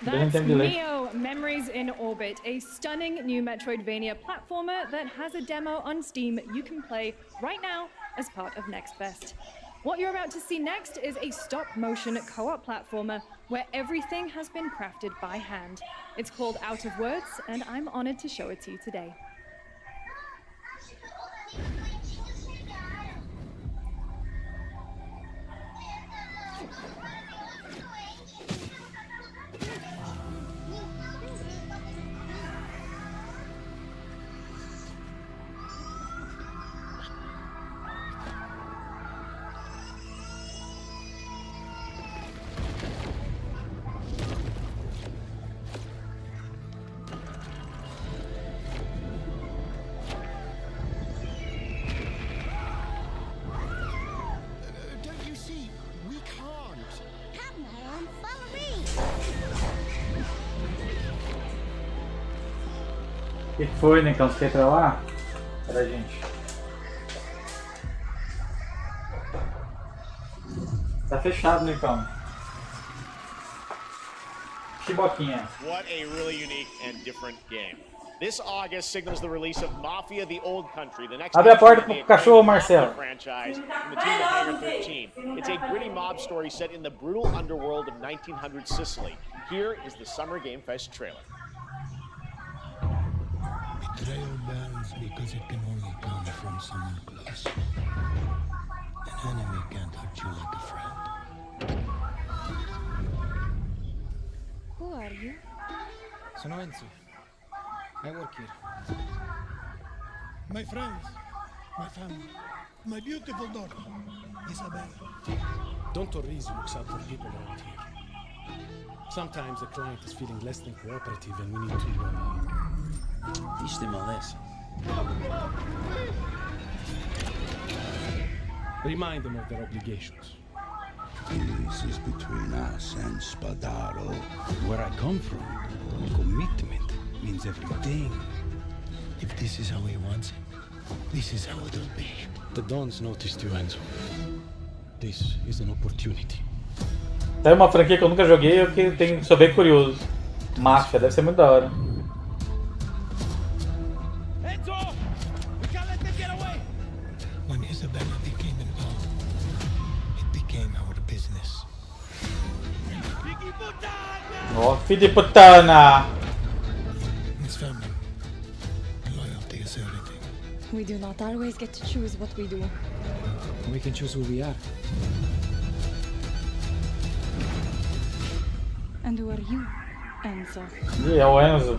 That's Neo Memories in Orbit, a stunning new Metroidvania platformer that has a demo on Steam you can play right now as part of Next Fest. What you're about to see next is a stop-motion co-op platformer where everything has been crafted by hand. It's called Out of Words, and I'm honored to show it to you today. Don't you see? We can't. Come on, follow me. O que foi, Necão? Você quer entrar lá? Pera aí, gente. Tá fechado, Necão. Chiboquinha. What a really unique and different game. This August signals the release of Mafia: The Old Country, the next Abre a porta pro entry in the cachorro, Mafia Marcelo. franchise from the team of Hangar 13. It's a gritty mob story set in the brutal underworld of 1900 Sicily. Here is the Summer Game Fest trailer. Betrayal burns because it can only come from someone close. An enemy can't hurt you like a friend. Who are you? Sono Enzo. I work here. My friends, my family, my beautiful daughter, Isabella. Don Torres looks out for people around here. Sometimes the client is feeling less than cooperative and we need to teach them a lesson. Remind them of their obligations. This is between us and Spadaro. Where I come from, commitment means everything. If this is how he wants it, this is how it'll be. The Dons noticed you, Enzo. This is an opportunity. Tem uma franquia que eu nunca joguei e que sou bem curioso. Máfia, deve ser muito da hora. When Isabella became involved, it became our business. Ó, filho de putana! It's family. Loyalty is everything. We do not always get to choose what we do. We can choose who we are. And who are you, Enzo? Ih, é o Enzo.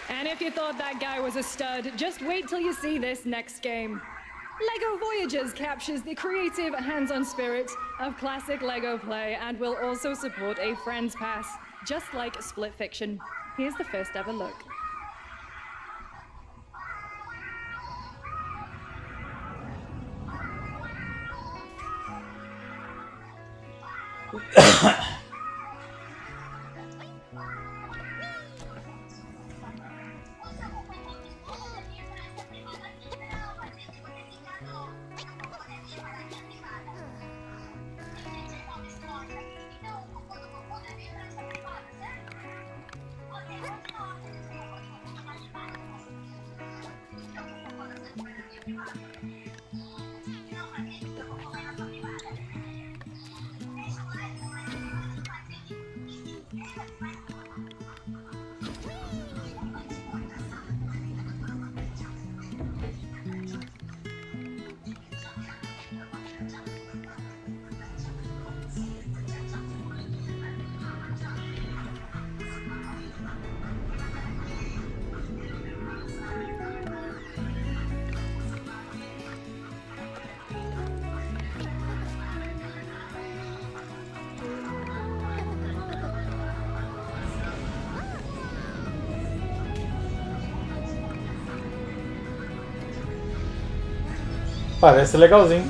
And if you thought that guy was a stud, just wait till you see this next game. LEGO Voyages captures the creative, hands-on spirit of classic LEGO play and will also support a Friends Pass, just like Split Fiction. Here's the first ever look. Parece legalzinho.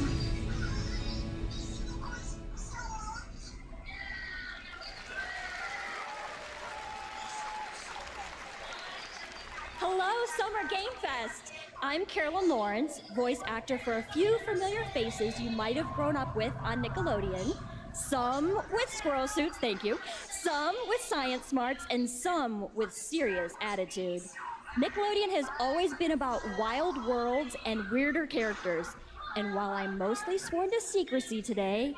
Hello, Summer Game Fest! I'm Carolyn Lawrence, voice actor for a few familiar faces you might have grown up with on Nickelodeon. Some with squirrel suits, thank you. Some with science smarts, and some with serious attitude. Nickelodeon has always been about wild worlds and weirder characters. And while I'm mostly sworn to secrecy today,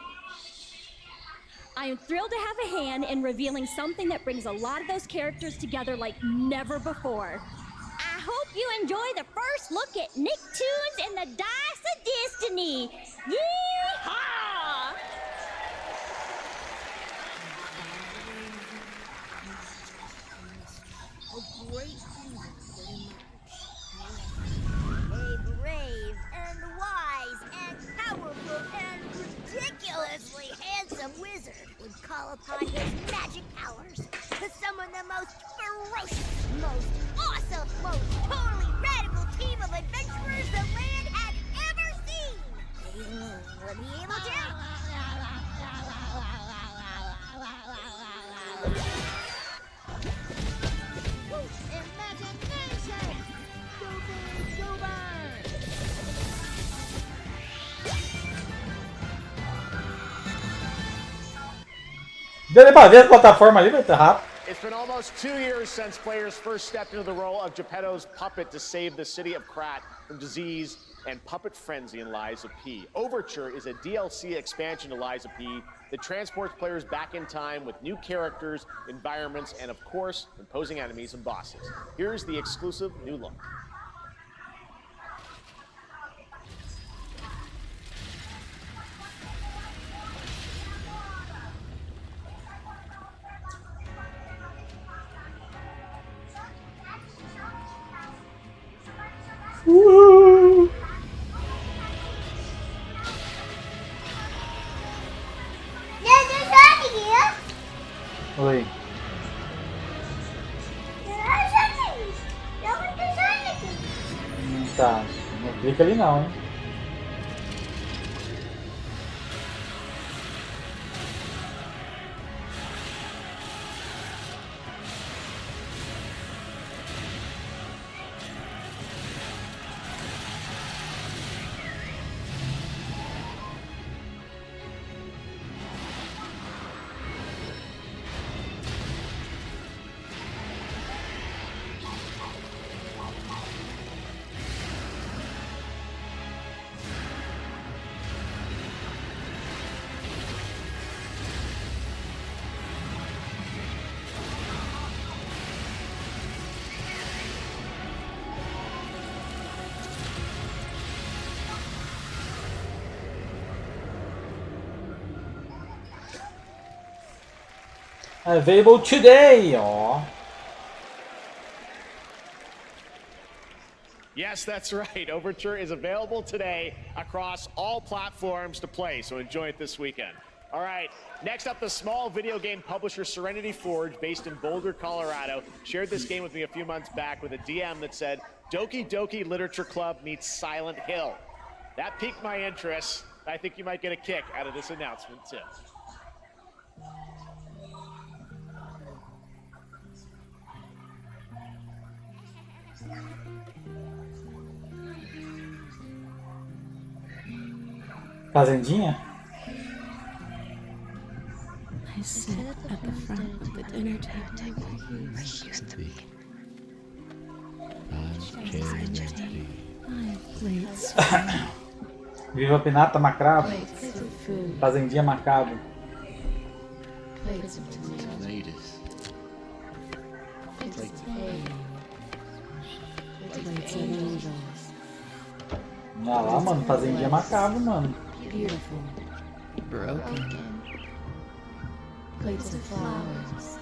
I am thrilled to have a hand in revealing something that brings a lot of those characters together like never before. I hope you enjoy the first look at Nicktoons and the Dice of Destiny. Yee-haw! A great season will emerge. A brave and wise and powerful and ridiculously handsome wizard would call upon his magic powers to summon the most ferocious, most awesome, most totally radical team of adventurers the land had ever seen. Will he be able to? Imagination! Deu pra ver a plataforma ali, vai estar rápido. It's been almost 2 years since players first stepped into the role of Geppetto's puppet to save the city of Krat from disease and puppet frenzy in Lies of P. Overture is a DLC expansion to Lies of P that transports players back in time with new characters, environments, and of course, imposing enemies and bosses. Here's the exclusive new look. Oi. Tá, não clica ali não, hein? Available today, ó. Yes, that's right. Overture is available today across all platforms to play, so enjoy it this weekend. All right, next up, the small video game publisher Serenity Forge, based in Boulder, Colorado, shared this game with me a few months back with a DM that said, Doki Doki Literature Club meets Silent Hill. That piqued my interest. I think you might get a kick out of this announcement, too. Fazendinha? I sit at the front of the dinner table where she used to be. Viva Pinata Macravo. Fazendinha Macabo. Plates of tomatoes. Plates of egg. Plates of angels. Ah lá, mano, Fazendinha Macabo, mano. Beautiful. Broken. Plates of flowers.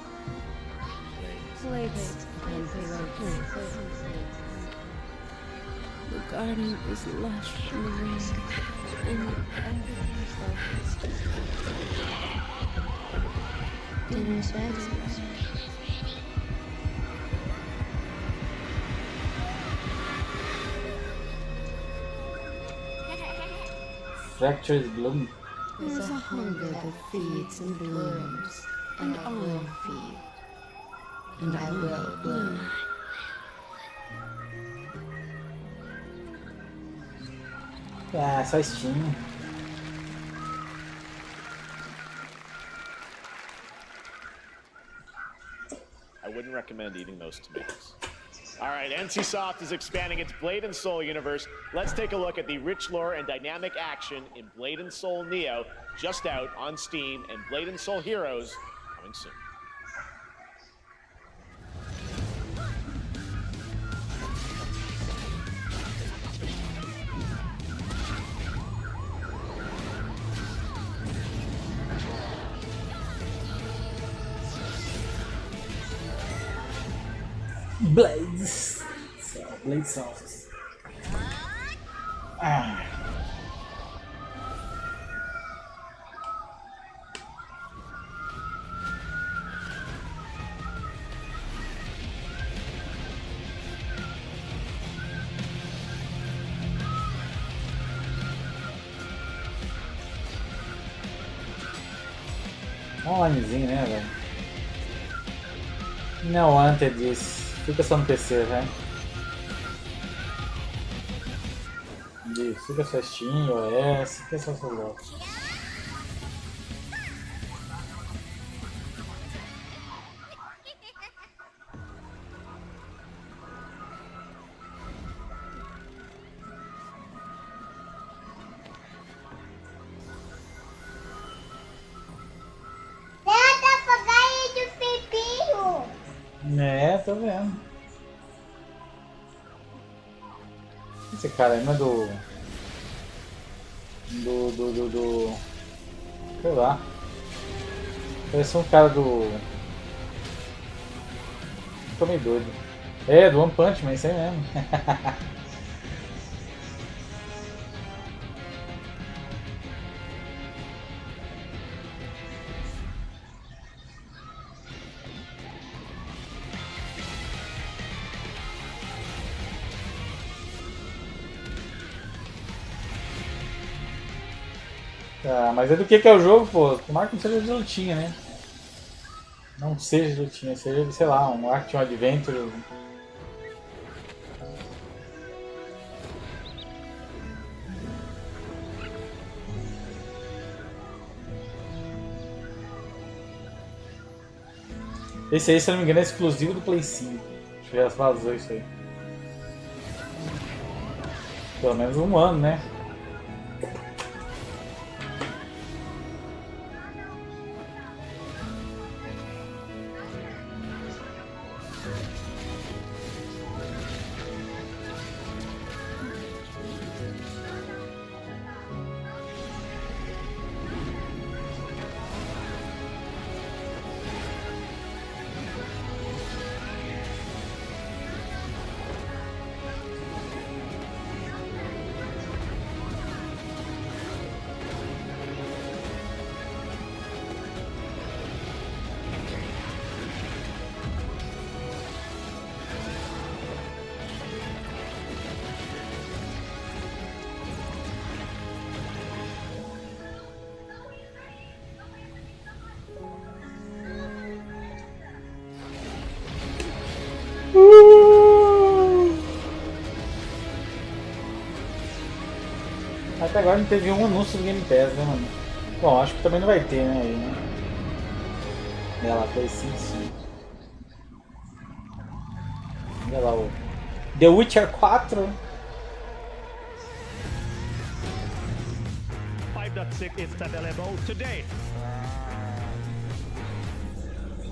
Plates and plates. The garden is lush in the rain, and everything's focused. Dinner's ready. Fractured Bloom. There's a hunger that feeds and blooms, and I will feed, and I will bloom. Ah, só Steam. I wouldn't recommend eating those tomatoes. All right, NCSoft is expanding its Blade and Soul universe. Let's take a look at the rich lore and dynamic action in Blade and Soul Neo, just out on Steam, and Blade and Soul Heroes coming soon. Blades. Blade Sauce. Ah. Onlinezinho, né, velho? Não, antes disso. Fica só no PC, velho. Isso, fica só Steam, OS, fica só celular. É, tô vendo. Esse cara aí não é do... sei lá. Parece um cara do... tô meio doido. É, do One Punch Man, isso aí mesmo. Ah, mas é do que é o jogo, pô? Tomara que não seja de lutinha, né? Não seja de lutinha, seja, sei lá, um action adventure. Esse aí, se eu não me engano, é exclusivo do Play 5. Acho que já vazou isso aí. Pelo menos um ano, né? Até agora não teve um anúncio do Game Pass, né, mano? Bom, acho que também não vai ter, né, aí, né? Olha lá, Play 5, sim. Olha lá o The Witcher 4. 5.6 is available today.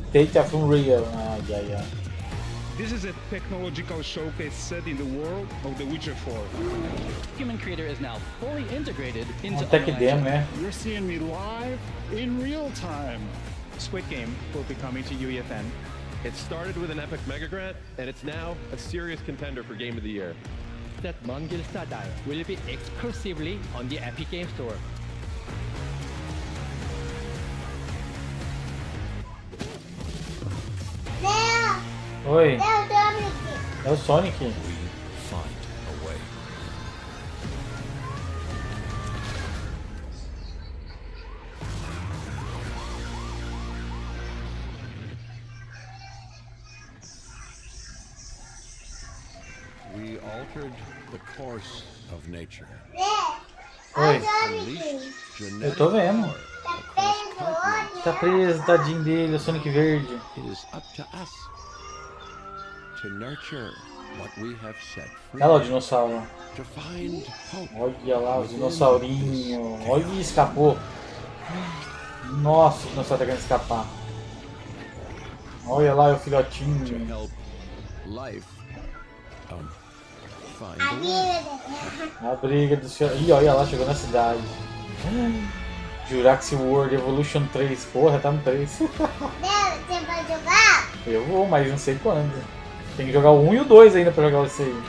State of Unreal. Ai, ai, ai. This is a technological showcase set in the world of The Witcher 4. Human Creator is now fully integrated into Tech demo, né? You're seeing me live in real time. Squid Game will be coming to UEFN. It started with an epic mega grant, and it's now a serious contender for Game of the Year. That Mongilsta Dire will be exclusively on the Epic Game Store. Oi. É o Sonic. We altered the course of nature. Oi. Eu tô vendo. Tá preso, tadinho dele, o Sonic verde. It is up to us to nurture what we have set free. Olha lá o dinossauro. To find hope. Olha lá o dinossaurinho. Olha, escapou. Nossa, o dinossauro tá querendo escapar. Olha lá o filhotinho. To help life find a way. A briga dos filhotinhos. Ih, olha lá, chegou na cidade. Jurassic World Evolution 3. Porra, tá no 3. Você vai jogar? Eu vou, mas não sei quando. Tem que jogar o 1 e o 2 ainda pra jogar esse aí.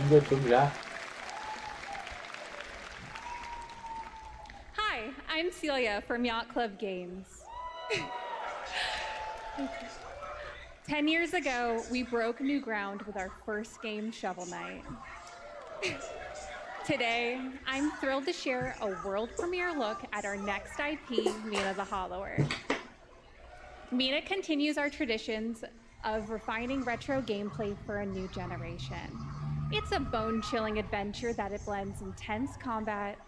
Deixa eu ver já. Hi, I'm Celia from Yacht Club Games. 10 years ago, we broke new ground with our first game, Shovel Knight. Today, I'm thrilled to share a world premiere look at our next IP, Mina the Hollower. Mina continues our traditions of refining retro gameplay for a new generation. It's a bone-chilling adventure that it blends intense combat,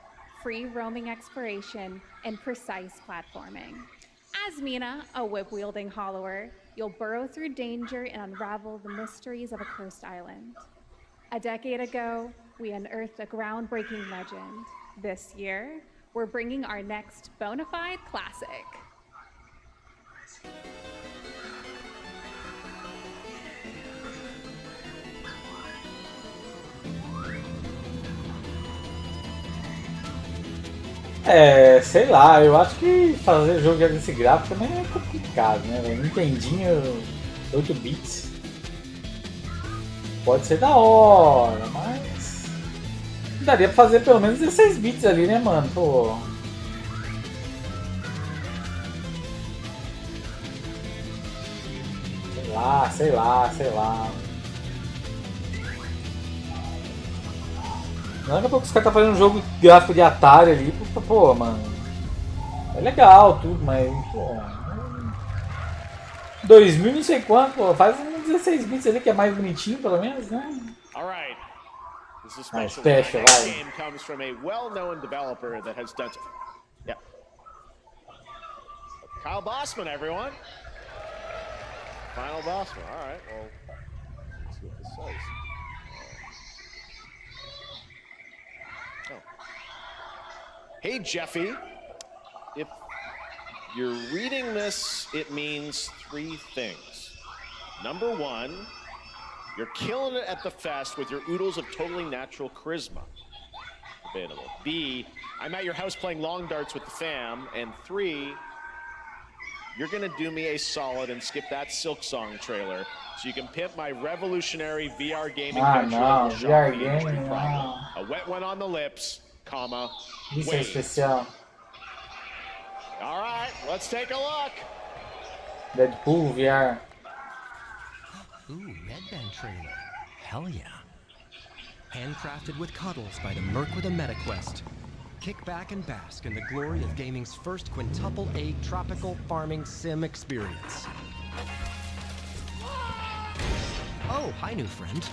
free roaming exploration, and precise platforming. As Mina, a whip-wielding hollower, you'll burrow through danger and unravel the mysteries of a cursed island. A decade ago, we unearthed a groundbreaking legend. This year, we're bringing our next bona fide classic. É, sei lá, eu acho que fazer jogo desse gráfico também é complicado, né? Nintendinho 8 bits pode ser da hora, mas daria pra fazer pelo menos 16 bits ali, né, mano? Pô. Ah, sei lá, sei lá. Daqui a pouco os caras tá fazendo um jogo gráfico de Atari ali, pô, mano. É legal tudo, mas, pô... 2000 não sei quanto, pô, faz uns 16 bits ali que é mais bonitinho, pelo menos, né? Alright. This is Ah, special. special, This vai. game comes from a well-known developer that has done... Yeah. Kyle Bossman, everyone. Final Bossman. Alright, well, let's see what this says. Oh. Hey, Jeffy. If you're reading this, it means 3 things. Number 1, you're killing it at the fest with your oodles of totally natural charisma. Debatable. B, I'm at your house playing long darts with the fam. And 3, you're gonna do me a solid and skip that Silk Song trailer so you can pimp my revolutionary VR gaming venture that will shock the industry problem. A wet one on the lips, comma, Isso é wait. especial. All right, let's take a look. Deadpool VR. Ooh, Red Band trailer. Hell yeah. Handcrafted with cuddles by the Merc with a MetaQuest. Kick back and bask in the glory of gaming's first quintuple A tropical farming sim experience. Oh, hi, new friend.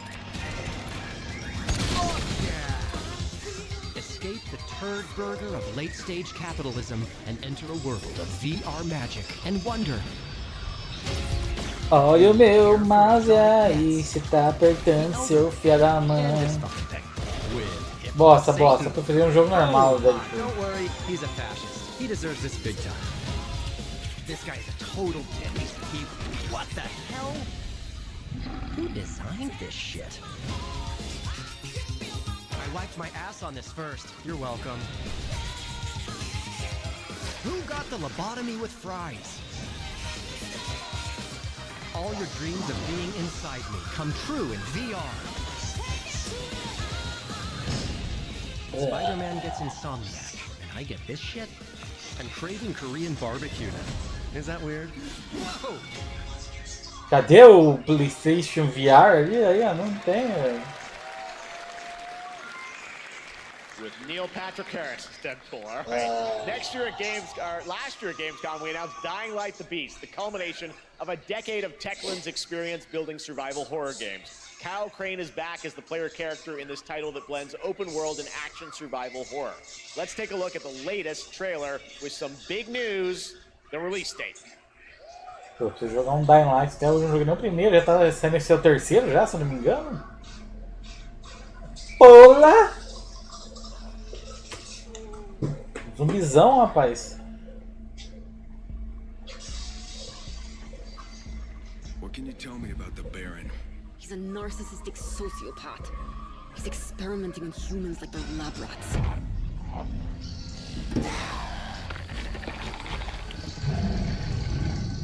Oh, yeah! Escape the turd burger of late-stage capitalism and enter a world of VR magic and wonder. Olha o meu mouse aí, se tá apertando seu filho da mãe. Bosta, bosta, preferi um jogo normal. Don't worry, he's a fascist. He deserves this big time. This guy's a total dick. What the hell? Who designed this shit? I wiped my ass on this first. You're welcome. Who got the lobotomy with fries? All your dreams of being inside me come true in VR. Spider-Man gets Insomniac, and I get this shit? I'm craving Korean barbecue now. Is that weird? Whoa! Cadê o PlayStation VR ali? Aí, não tem, velho. With Neil Patrick Harris as Deadpool. All right. Last year at Gamescom, we announced Dying Light: The Beast, the culmination of a decade of Techland's experience building survival horror games. Kyle Crane is back as the player character in this title that blends open world and action survival horror. Let's take a look at the latest trailer with some big news, the release date. Pô, preciso jogar um Dying Light, até hoje eu não joguei nem o primeiro, já tá sendo seu terceiro já, se eu não me engano. Olá! Zumbizão, rapaz. What can you tell me about the Baron? He's a narcissistic sociopath. He's experimenting on humans like they're lab rats.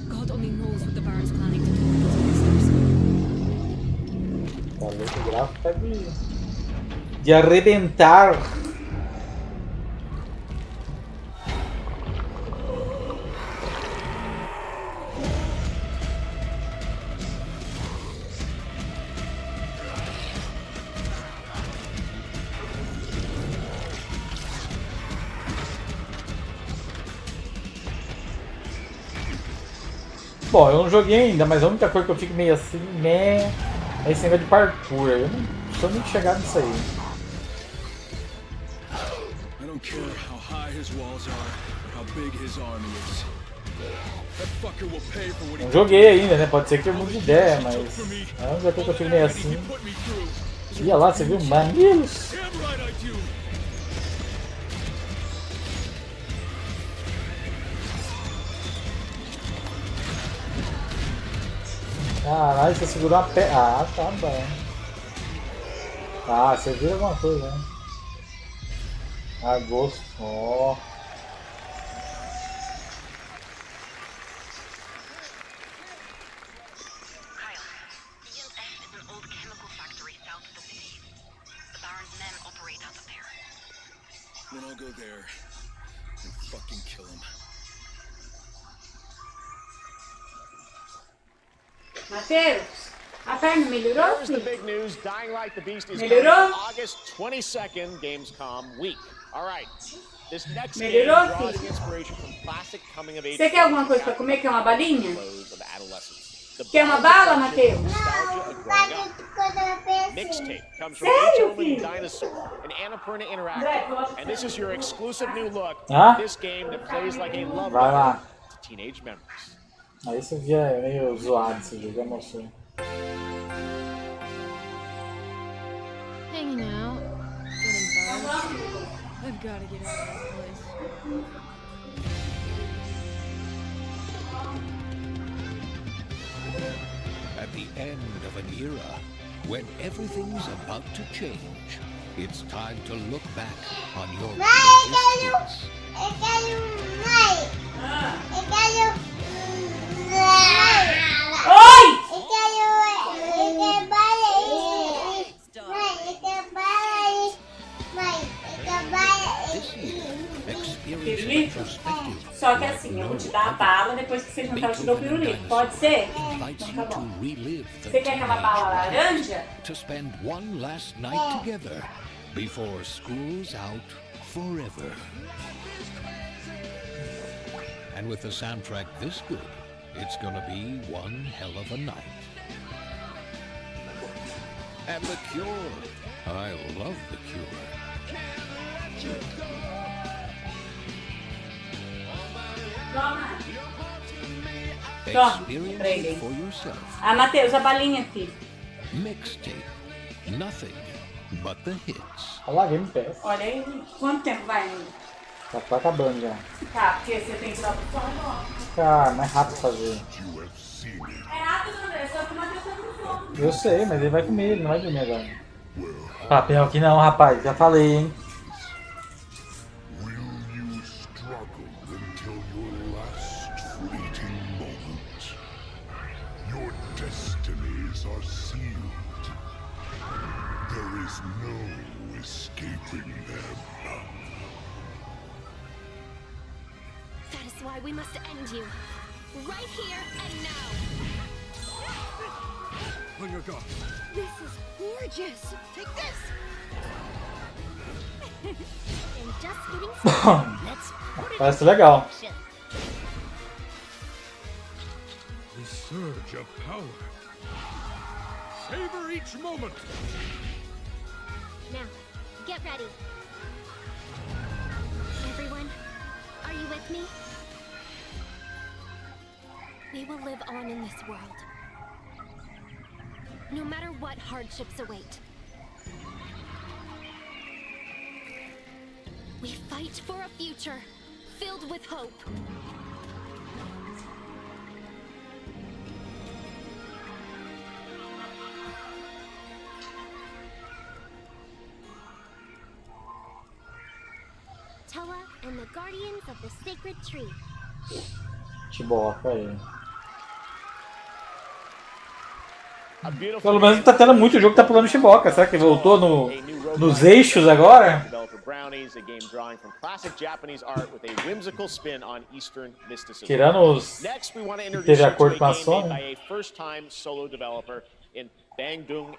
God only knows what the Baron's planning to do with those monsters. Tá louco, o gráfico tá de arrebentar. Bom, eu não joguei ainda, mas a única coisa que eu fico meio assim, é esse negócio de parkour. Eu não sou muito chegado nisso aí. I don't care how high his walls are or how big his army is. That fucker will pay for what he... Não joguei ainda, né? Pode ser que eu mude de ideia, mas é a única coisa que eu fico meio assim. Ia lá, você viu? Mamilos! Caralho, você segurou uma pé. Ah, tá bom. Ah, você viu alguma coisa, né? Agosto, ó. Then I'll go there and fucking kill him. Matheus, a perna melhorou? Here's the big news. Dying Like the Beast is Melhorou? coming August 22nd, Gamescom week. All right. This next game Melhorou, draws filho? inspiration from classic coming of age. Você quer alguma coisa pra comer? Quer uma balinha? Of adolescence. The Quer uma bala, Matheus? nostalgia of growing up. Mixtape comes from Sério, Gentleman filho? Dinosaur, an Annapurna Interactive, and this is your exclusive new look. Ah? This game that plays like a love Vai lá. letter to teenage memories. Aí esse vídeo é meio zoado, esse vídeo, já mostrei. Hanging out, getting buzzed. I've got to get out of this place. At the end of an era, when everything's about to change, it's time to look back on your greatest hits. This year, experience retrospective. Só que assim, eu vou te dar a bala depois que você jantar eu te dou o pirulito. Pode ser? Invites Então you tá to bom. relive the Você quer aquela bala laranja? to spend one last night together before school's out forever. And with the soundtrack this good, it's gonna be one hell of a night. And The Cure. I love The Cure. Toma. Experience it Toma, for yourself. Ah, Matheus, a balinha, filho. Mixtape. Nothing but the hits. Olha lá, Game Pass. Olha aí, quanto tempo vai ainda? Tá acabando já. Tá, porque você tem que dar pro fora. Cara, não é rápido fazer. É rápido, André, só que o Matheus tá no fome. Eu sei, mas ele vai comer, ele não vai dormir agora. Papel aqui não, rapaz, já falei, hein. Until your last fleeting moment. Your destinies are sealed. There is no escaping them. That is why we must end you. Right here and now. On your guard. This is gorgeous. Take this. And just getting started. Let's put it Parece legal. in action. The surge of power. Savor each moment. Now, get ready. Everyone, are you with me? We will live on in this world. No matter what hardships await. We fight for a future filled with hope. Toa and the guardians of the sacred tree. Chiboca aí. Pelo menos tá tendo muito jogo que tá pulando chiboca. Será que voltou nos eixos agora? Tirando os que teve acordo com a Sony.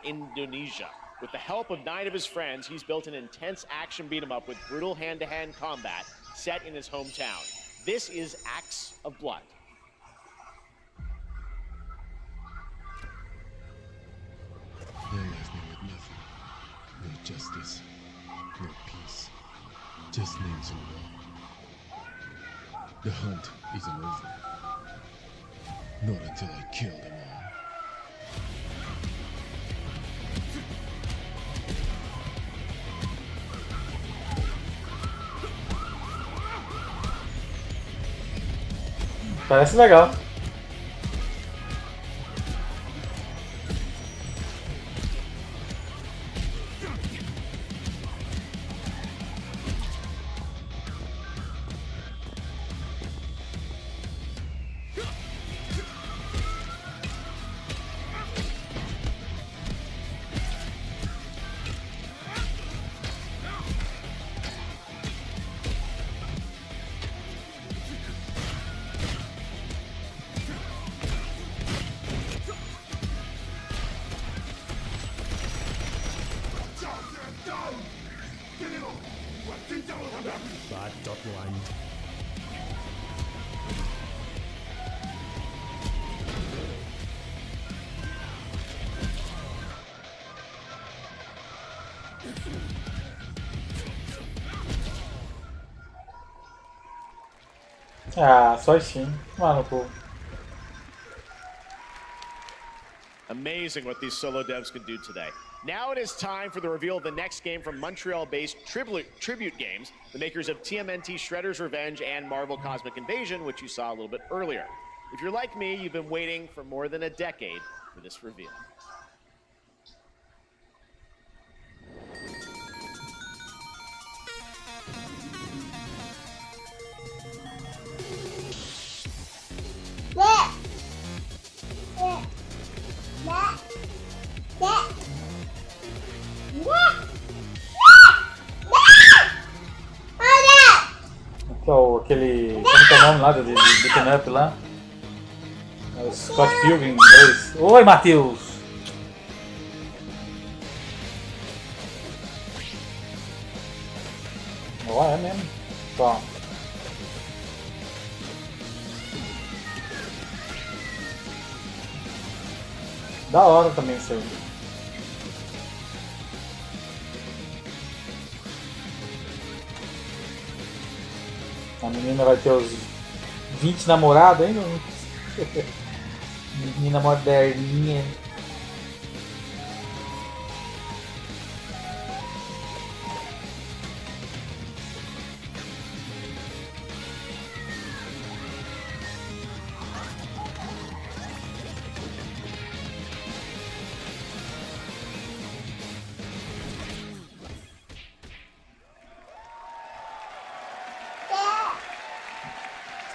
Indonesia. With the help of 9 of his friends, he's built an intense action beat-em-up with brutal hand-to-hand combat set in his hometown. This is Acts of Blood. They left me with nothing. No justice, no peace. Just names on the wall. The hunt isn't over. Not until I kill them all. Parece legal. Start.1. Ah, só Steam. Mano, pô. Amazing what these solo devs can do today. Now it is time for the reveal of the next game from Montreal-based Tribute Games, the makers of TMNT Shredder's Revenge and Marvel Cosmic Invasion, which you saw a little bit earlier. If you're like me, you've been waiting for more than a decade for this reveal. Aqui, ó, aquele. Como que é o nome lá do beat'em up lá? É o Scott Pilgrim 2. Oi, Matheus! Ó, é mesmo. Ó. Da hora também isso aí. A menina vai ter os 20 namorados ainda? Menina moderninha.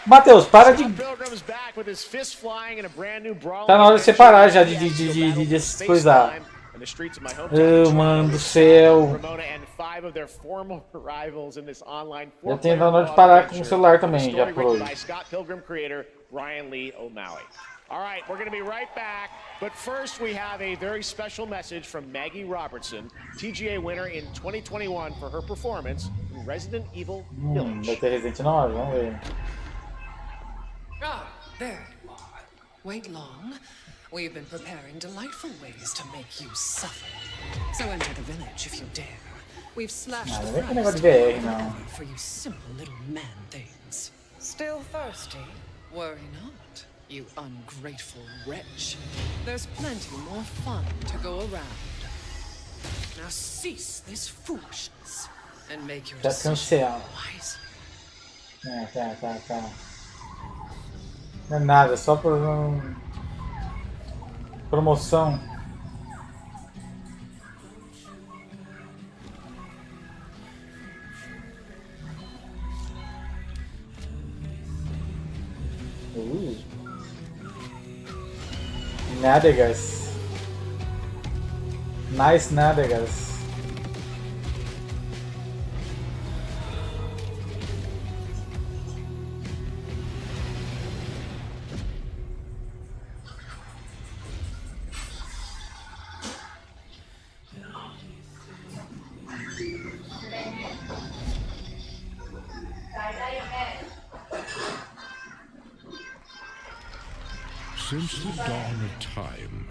Matheus, para de... Tá na hora de separar já desses coisar. Oh, mano do céu. Eu tenho na hora de parar com o celular também, já por hoje. All right, we're going to be right back. But first, we have a very special message from Maggie Robertson, TGA winner in 2021 for her performance in Resident Evil Village. Vai ter Resident 9, vamos ver. Ah, there you are. Wait long. We've been preparing delightful ways to make you suffer. So enter the village if you dare. We've slashed the price for you simple little man things. Still thirsty? Worry not, you ungrateful wretch. There's plenty more fun to go around. Now cease this foolishness and make your decision wisely. Tá. Não é nada, só por promoção. Nádegas. Nice nádegas. Since the dawn of time,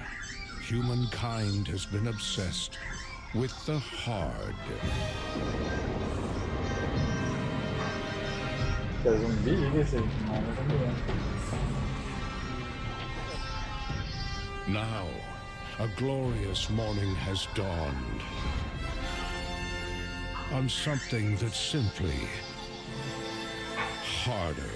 humankind has been obsessed with the hard. Now, a glorious morning has dawned on something that's simply harder.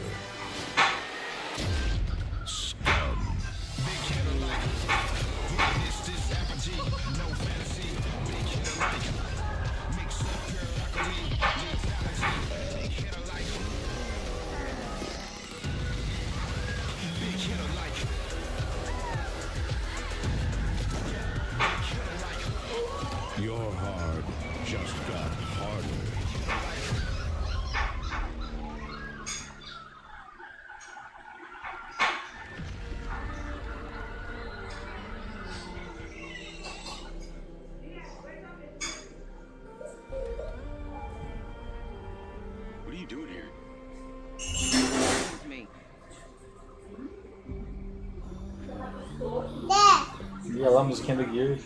Your hard just got harder. What are you doing musiquinha do Gears.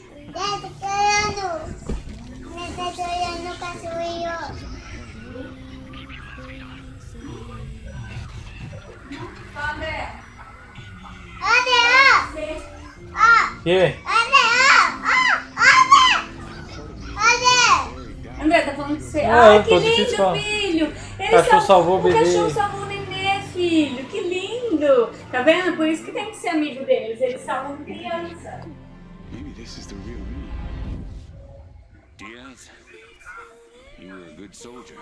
Que? André, tá falando que você... Ai, que lindo, filho! O cachorro salvou o bebê. O cachorro salvou o nenê, filho. Que lindo! Tá vendo? Por isso que tem que ser amigo deles. Eles salvam criança. Maybe this is the real me. Diaz, you were a good soldier.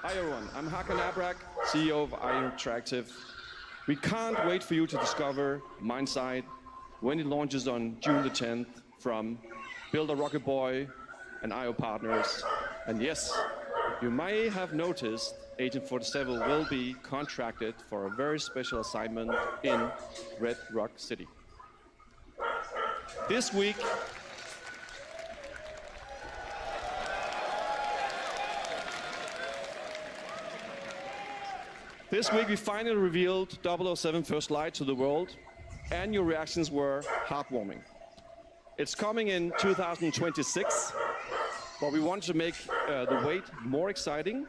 Hi everyone, I'm Hakan Abrak, CEO of IO Interactive. We can't wait for you to discover Mindside when it launches on June the 10th from Build a Rocket Boy and IO partners. And yes, you may have noticed Agent 47 will be contracted for a very special assignment in Red Rock City. This week, we finally revealed 007 First Light to the world, and your reactions were heartwarming. It's coming in 2026, but we want to make the wait more exciting.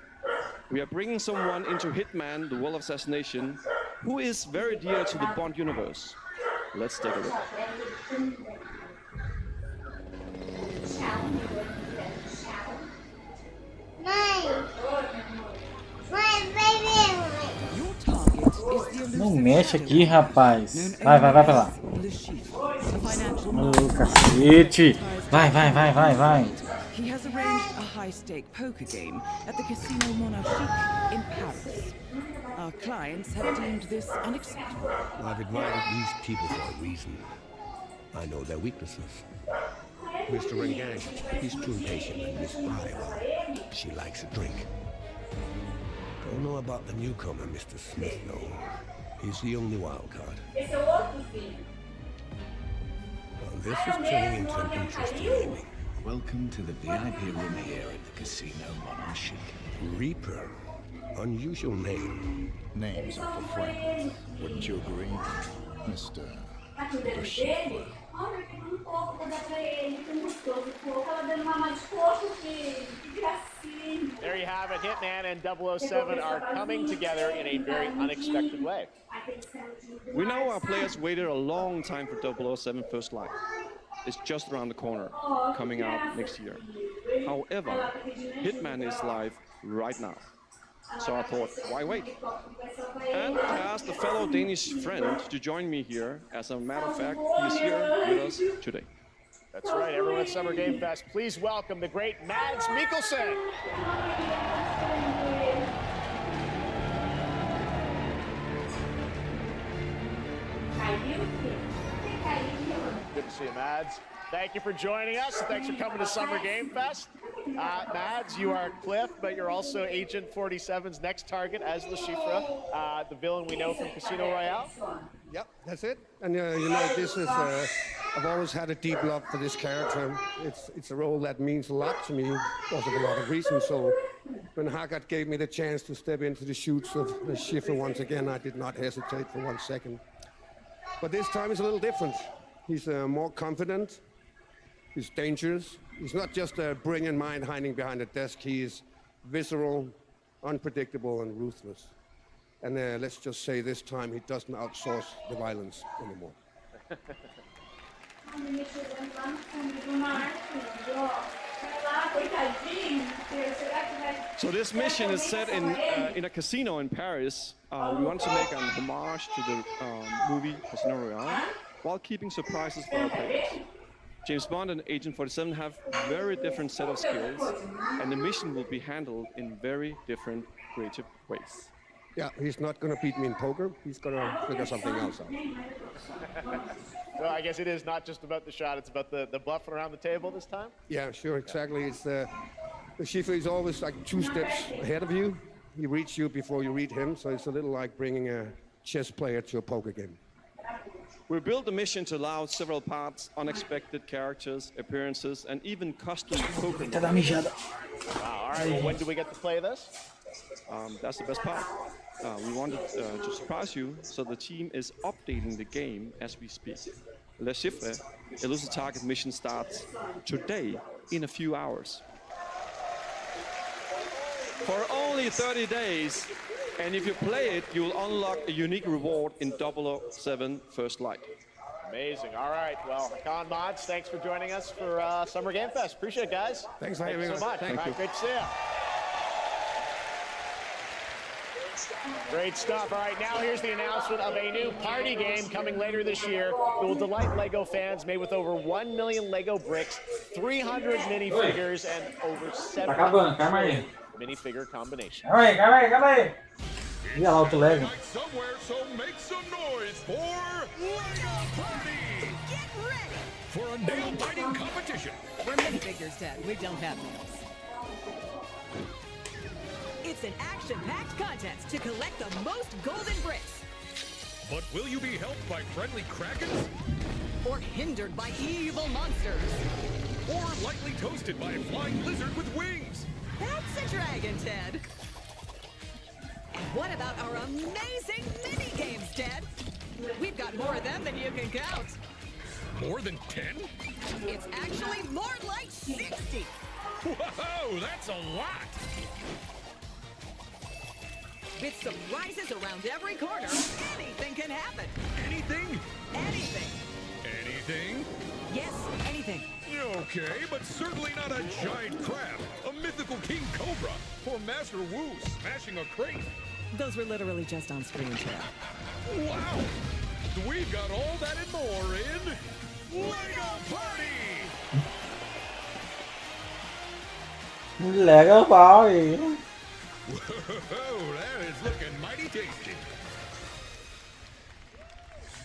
We are bringing someone into Hitman, the World of Assassination, who is very dear to the Bond universe. Let's take a look. Não mexe aqui, rapaz. Vai pra lá. Ô, cacete. Vai. He has arranged a high-stake poker game at the Casino Monarchique in Paris. Our clients have deemed this unacceptable. I've invited these people for a reason. I know their weaknesses. Mr. Rengang, he's too impatient, and Miss Bai, well, she likes a drink. Don't know about the newcomer, Mr. Smith, though. He's the only wild card. Well, this is turning into an interesting evening. Welcome to the VIP room here at the Casino Monarchique. Reaper. Unusual name. Names are for friends. Wouldn't you agree, Mr. De Chiffre? There you have it. Hitman and 007 are coming together in a very unexpected way. We know our players waited a long time for 007 First Light. It's just around the corner, coming out next year. However, Hitman is live right now. So I thought, why wait? And I asked a fellow Danish friend to join me here. As a matter of fact, he is here with us today. That's right, everyone at Summer Game Fest, please welcome the great Mads Mikkelsen. Good to see you, Mads. Thank you for joining us. Thanks for coming to Summer Game Fest. Mads, you are Cliff, but you're also Agent 47's next target as Le Chiffre, the villain we know from Casino Royale. Yep, that's it. And you know, this is, I've always had a deep love for this character. It's a role that means a lot to me because of a lot of reasons. So when Haggard gave me the chance to step into the shoes of Le Chiffre once again, I did not hesitate for 1 second. But this time it's a little different. He's more confident. He's dangerous. He's not just a brilliant mind hiding behind a desk. He is visceral, unpredictable, and ruthless. And let's just say this time he doesn't outsource the violence anymore. So this mission is set in a casino in Paris. We want to make an homage to the movie Casino Royale while keeping surprises for our players. James Bond and Agent 47 have very different set of skills, and the mission will be handled in very different creative ways. Yeah, he's not going to beat me in poker. He's going to figure something else out. Well, I guess it is not just about the shot. It's about the bluffing around the table this time. Yeah, sure, exactly. It's the Shifu is always like 2 steps ahead of you. He reads you before you read him, so it's a little like bringing a chess player to a poker game. We built a mission to allow several parts, unexpected characters, appearances, and even custom poker. Wow, all right, well, when do we get to play this? That's the best part. We wanted to surprise you, so the team is updating the game as we speak. Le Chiffre, Elusive Target mission starts today in a few hours. For only 30 days, and if you play it, you will unlock a unique reward in 007 First Light. Amazing. All right. Well, Mods, thanks for joining us for Summer Game Fest. Appreciate it, guys. Thanks for having having us. So much. Thank you. Great to see you. Great stuff. All right, now here's the announcement of a new party game coming later this year. It will delight LEGO fans, made with over 1 million LEGO bricks, 300 minifigures, and over 700 minifigure combinations. Calma aí. Olha lá o Lego. Somewhere, so make some noise for LEGO Party! Get ready! For a nail-biting competition. We're minifigures, Dad. We don't have nails. It's an action-packed contest to collect the most golden bricks. But will you be helped by friendly krakens? Or hindered by evil monsters? Or lightly toasted by a flying lizard with wings? That's a dragon, Ted. And what about our amazing mini-games, Ted? We've got more of them than you can count. More than 10? It's actually more like 60. Whoa, that's a lot! With surprises around every corner, anything can happen. Anything? Anything. Anything? Yes, anything. Okay, but certainly not a giant crab, a mythical king cobra, or Master Wu smashing a crate. Those were literally just on screen, Chad. Wow! We've got all that and more in LEGO Party! LEGO Party! Whoa, that is looking mighty tasty.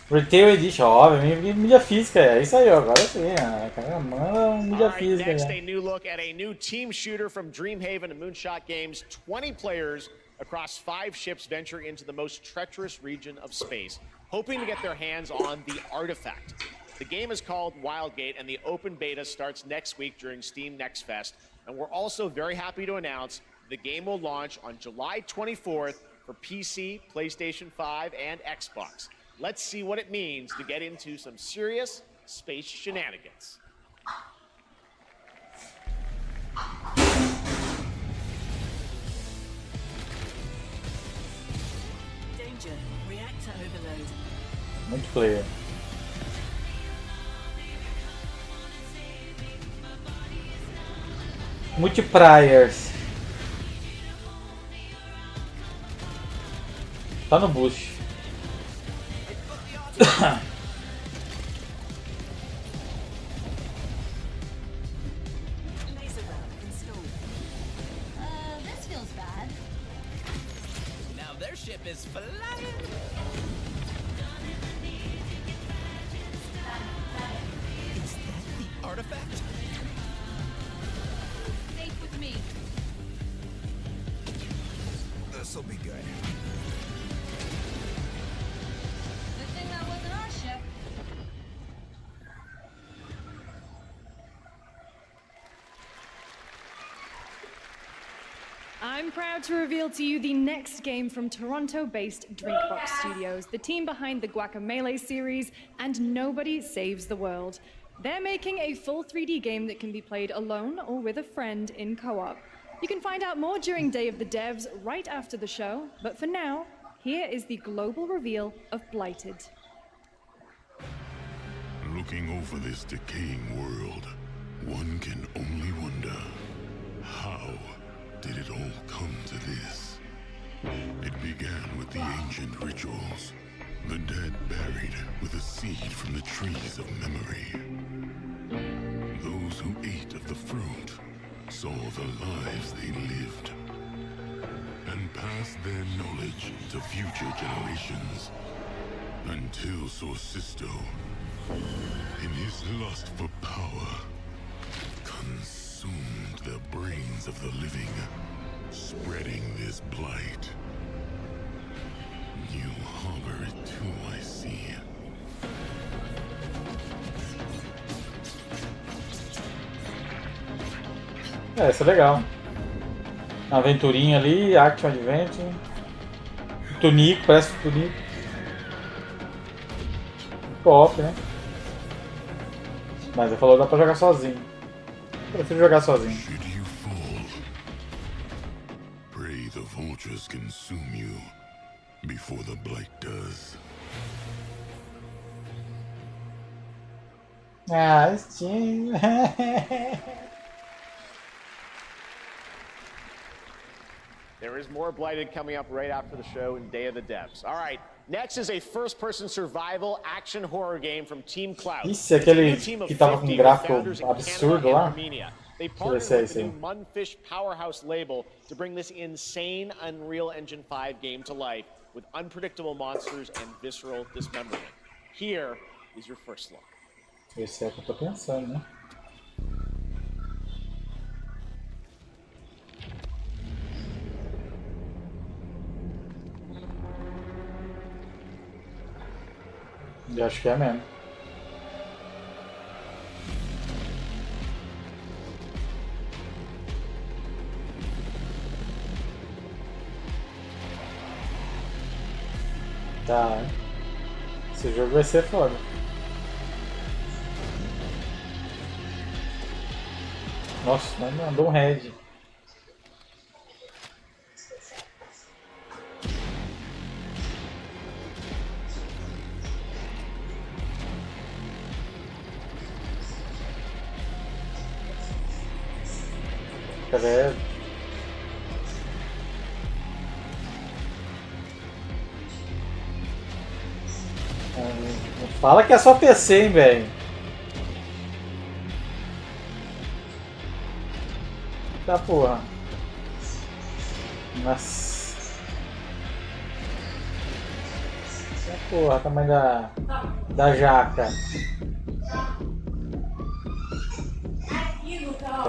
Retail Edition, óbvio, mídia física, é isso aí, agora sim, cara, manda mídia física. Next, a new look at a new team shooter from Dreamhaven and Moonshot Games. 20 players across 5 ships venture into the most treacherous region of space, hoping to get their hands on the artifact. The game is called Wildgate, and the open beta starts next week during Steam Next Fest. And we're also very happy to announce the game will launch on July 24th for PC, PlayStation 5, and Xbox. Let's see what it means to get into some serious space shenanigans. Danger. Reactor overload. Multiplayer. Multiplayers. Tá no boost. This feels bad. Now their ship is flying. Is that the artifact? Safe with me. This'll be good. Good thing that wasn't our ship. I'm proud to reveal to you the next game from Toronto-based Drinkbox Studios, the team behind the Guacamelee series and Nobody Saves the World. They're making a full 3D game that can be played alone or with a friend in co-op. You can find out more during Day of the Devs right after the show, but for now, here is the global reveal of Blighted. Looking over this decaying world, one can only wonder, how did it all come to this? It began with the ancient rituals, the dead buried with a seed from the trees of memory. Those who ate of the fruit saw the lives they lived and pass their knowledge to future generations. Until Sorcisto, in his lust for power, consumed the brains of the living, spreading this blight. You harbor it too, I see. Isso é legal. Uma aventurinha ali, Action Adventure. Tunico, parece Tunico. Co-op, né? Mas ele falou que dá pra jogar sozinho. Eu prefiro jogar sozinho. Pray the vultures consume you before the blight does. Ah, Steam. There is more Blighted coming up right after the show in Day of the Devs. All right, next is a first-person survival action horror game from Team Cloud. Isso é aquele que tava com um gráfico absurdo lá. They partnered with the new Munfish Powerhouse label to bring this insane Unreal Engine 5 game to life with unpredictable monsters and visceral dismemberment. Here is your first look. Esse é o que eu tô pensando, né? Eu acho que é mesmo. Tá. Esse jogo vai ser foda. Nossa, mas mandou um head. Credo. Fala que é só PC, hein, velho. Tá porra. Nossa. Tá porra, tamanho da jaca.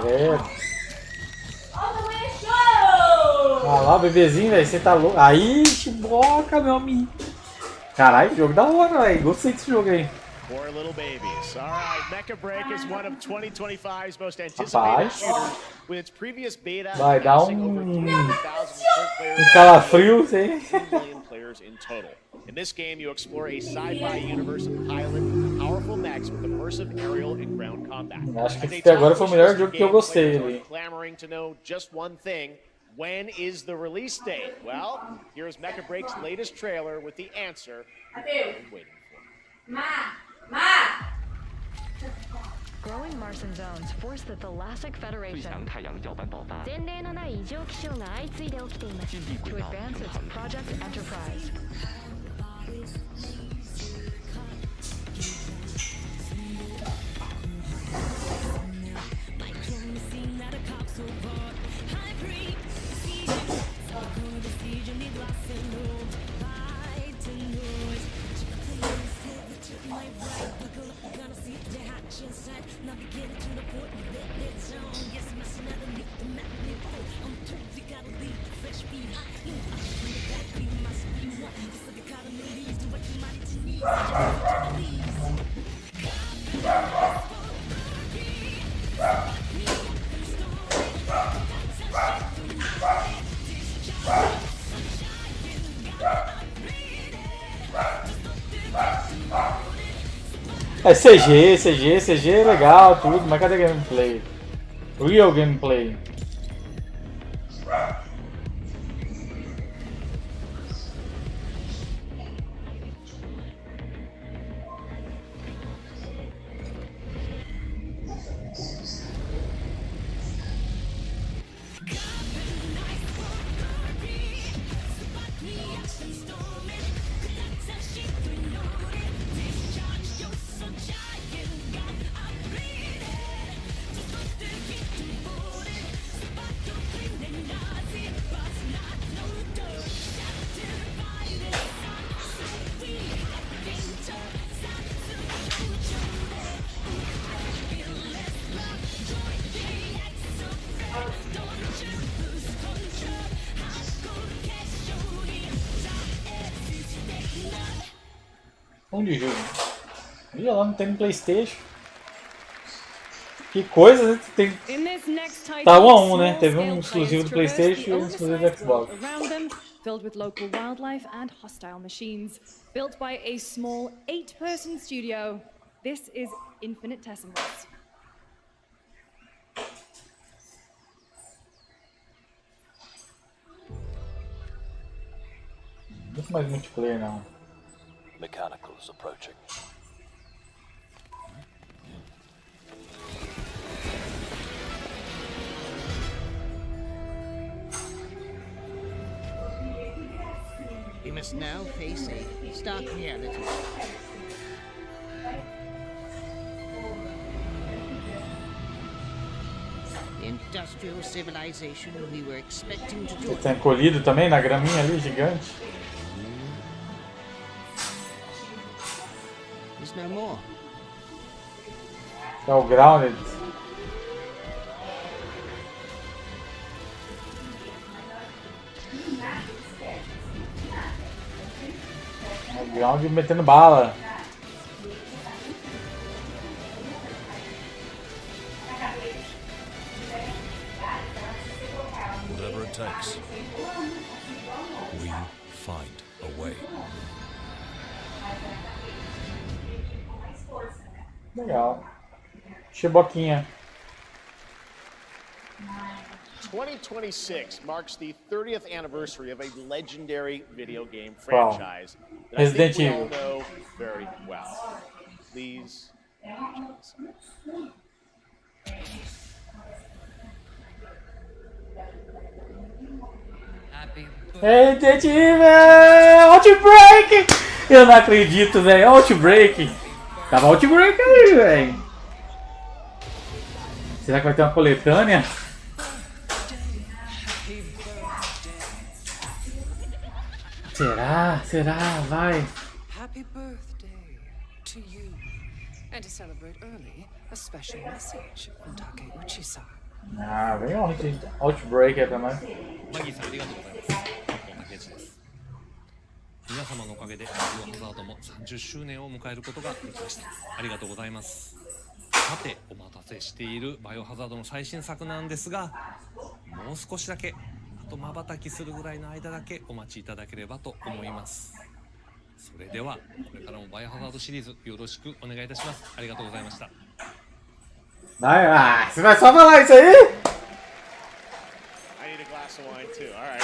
Credo. Ah lá, o bebezinho, velho, você tá louco. Aí, chiboca, meu amigo. Caralho, jogo da hora, velho. Gostei desse jogo aí. Poor little babies. All right, Mecha Break is one of 2025's most anticipated shooters with its previous beta vai dar calafrio, sei. 2 million players in total. In this game, you explore a sci-fi universe and pilot powerful mechs with immersive aerial and ground combat. Acho que até agora foi o melhor jogo que eu gostei ali. Clamoring to know just one thing. When is the release date? Well, here's Mecha Break's latest trailer with the answer you've been waiting for. Growing Martian zones force the Thalassic Federation to advance its Project Enterprise. É CG é legal, tudo, mas cadê gameplay? Real gameplay. 1 de julho. Ih, lá não tem no PlayStation. Que coisa, né? Tem... Tá 1 a 1, né? Teve um exclusivo do PlayStation e um exclusivo do Xbox. Filled with local wildlife and hostile machines. Built by a small 8-person studio. This is Infinitesimals. Muito mais multiplayer, não. Mechanicals approaching. We must now face a stark reality. The industrial civilization we were expecting to do. Tem colhido também na graminha ali, gigante. Is no more. É o Grounded. O Grounded metendo bala. Whatever it takes, we find a way. Legal. Chiboquinha. 2026 marks the 30th anniversary of a legendary video game Wow. franchise that Resident I think we Evil. all know very well. Please. Resident Evil! Outbreak! Eu não acredito, velho. Outbreak! Tava Outbreak aí, velho. Será que vai ter uma coletânea? Será? Será? Vai. Happy birthday to you. And to celebrate early, a special message from Takeuchi-san. Ah, vem um Outbreak aí também. マギーさんありがとうございます。竹内です。皆様のおかげでバイオハザードも30周年を迎えることができました。ありがとうございます。さて、お待たせしているバイオハザードの最新作なんですが、もう少しだけ、あと瞬きするぐらいの間だけお待ちいただければと思います。それでは、これからもバイオハザードシリーズよろしくお願いいたします。ありがとうございました。Vai, ah, você vai só falar isso aí? I need a glass of wine too. All right.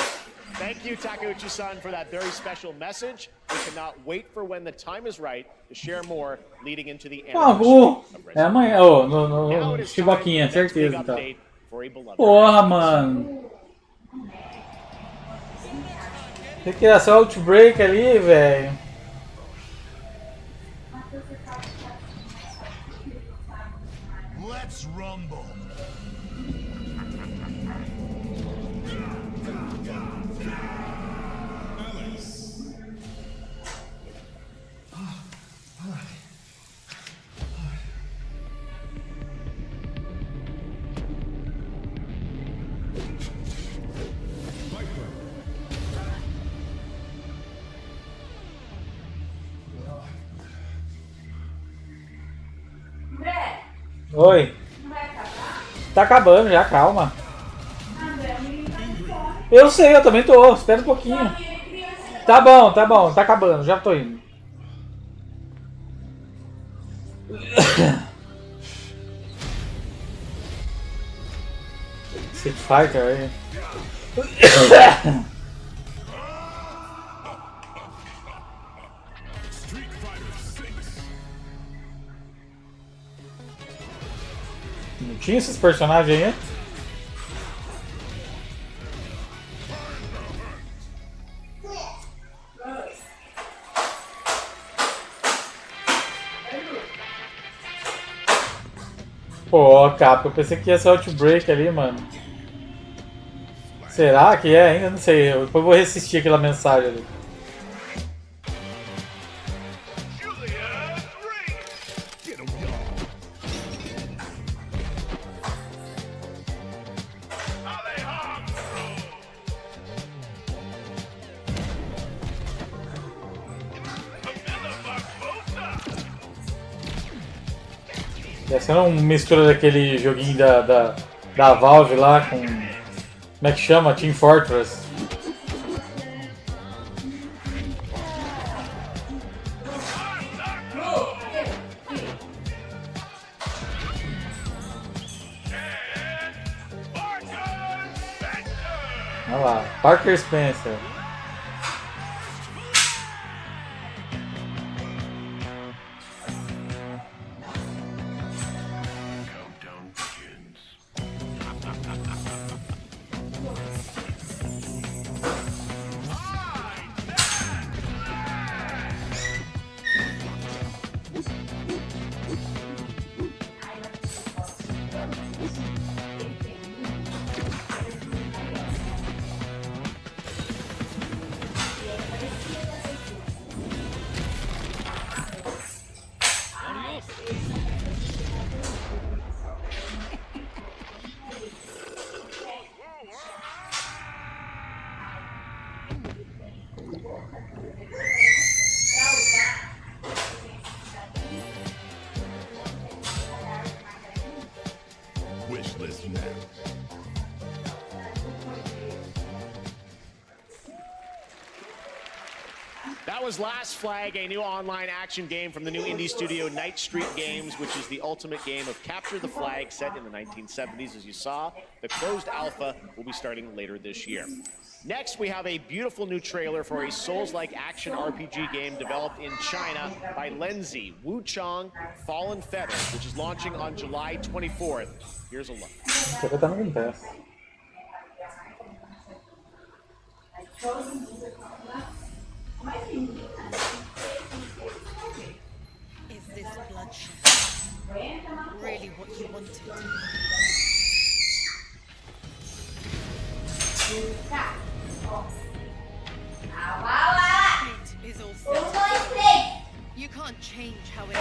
Thank you, Takeuchi-san, for that very special message. We cannot wait for when the time is right to share more leading into the Por favor. É amanhã, ô, no Chiboquinha, certeza então. Porra, mano. Tem que ir só Outbreak ali, velho. Let's rumble. Oi. Tá acabando já, calma. Eu sei, eu também tô. Espera um pouquinho. Tá bom, tá acabando, já tô indo. Street Fighter aí. Não tinha esses personagens aí? Pô, capa, eu pensei que ia ser Outbreak ali, mano. Será que é? Ainda não sei. Eu depois vou reassistir aquela mensagem ali. Essa é uma mistura daquele joguinho da Valve lá com... Como é que chama? Team Fortress. Olha lá, Parker Spencer. That was Last Flag, a new online action game from the new indie studio Night Street Games, which is the ultimate game of capture the flag set in the 1970s. As you saw, the closed alpha will be starting later this year. Next, we have a beautiful new trailer for a Souls-like action RPG game developed in China by Lenzi, Wuchang Fallen Fetters, which is launching on July 24th. Here's a look. Is this bloodshed really what you wanted? Fate is all set. You can't change how it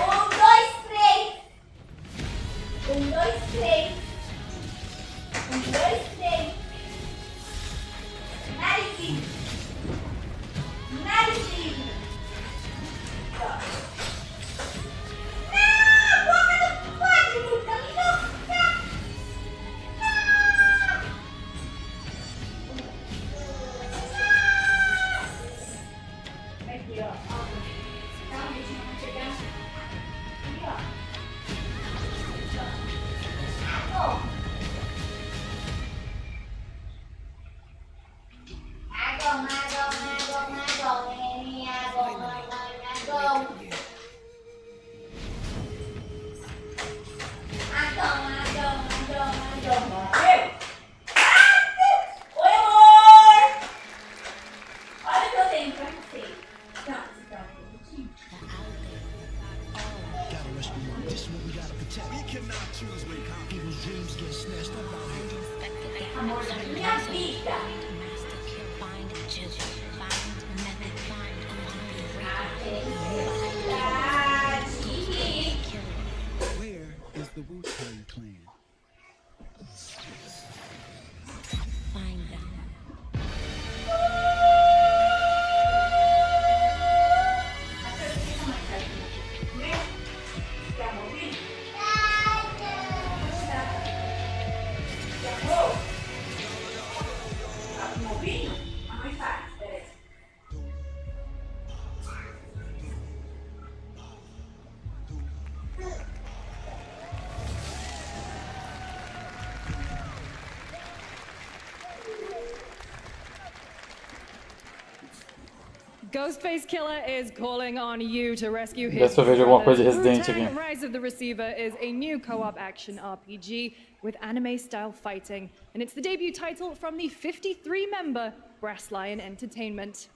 Ghostface Killer is calling on you to rescue his Dessa vez alguma coisa de Resident Wu-Tang aqui. Rise of the Receiver is a new co-op action RPG with anime-style fighting, and it's the debut title from the 53-member Brass Lion Entertainment.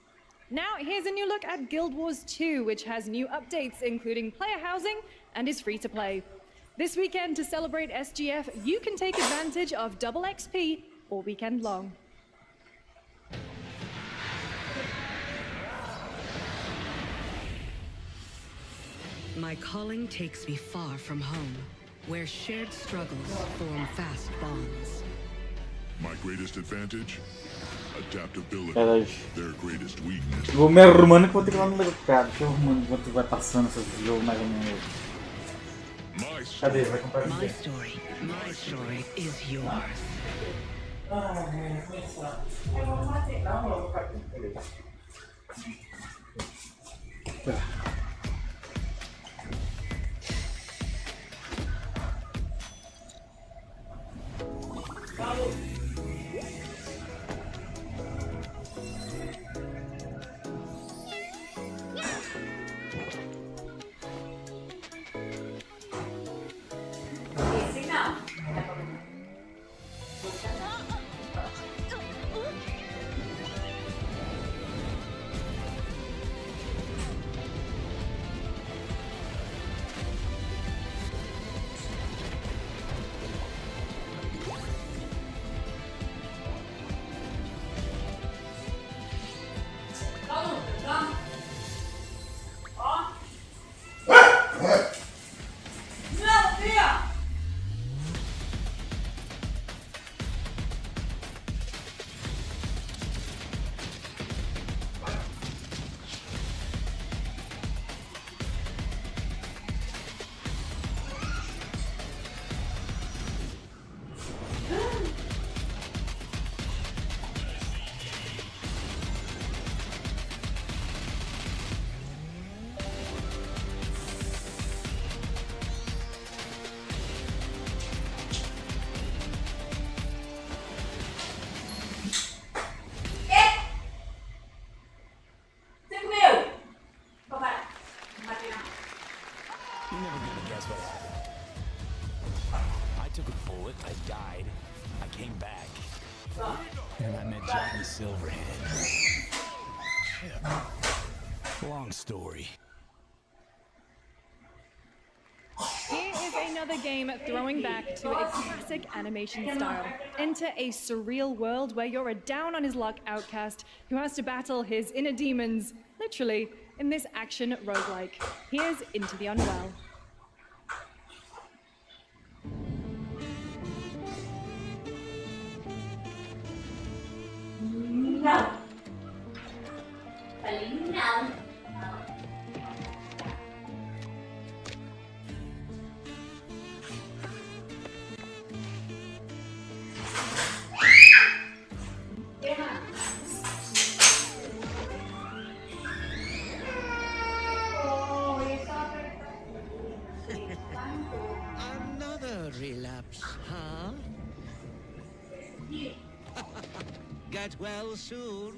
Now, here's a new look at Guild Wars 2, which has new updates, including player housing, and is free to play. This weekend, to celebrate SGF, you can take advantage of double XP all weekend long. My calling takes me far from home, where shared struggles form fast bonds. My greatest advantage? Adaptability. Peraí. Their greatest weakness. Vou me arrumando que vou ter que ir lá no mercado. Deixa eu arrumando enquanto vai passando esse jogo mais ou menos. Cadê? Vai comprar My story is yours. Esse não. You're never gonna guess what happened. I took a bullet, I died, I came back, and I met Johnny Silverhand. Long story. Here is another game throwing back to a classic animation style. Enter a surreal world where you're a down-on-his-luck outcast who has to battle his inner demons, literally, in this action roguelike. Here's Into the Unwell. No. Falei não. Another relapse, huh? Get well soon.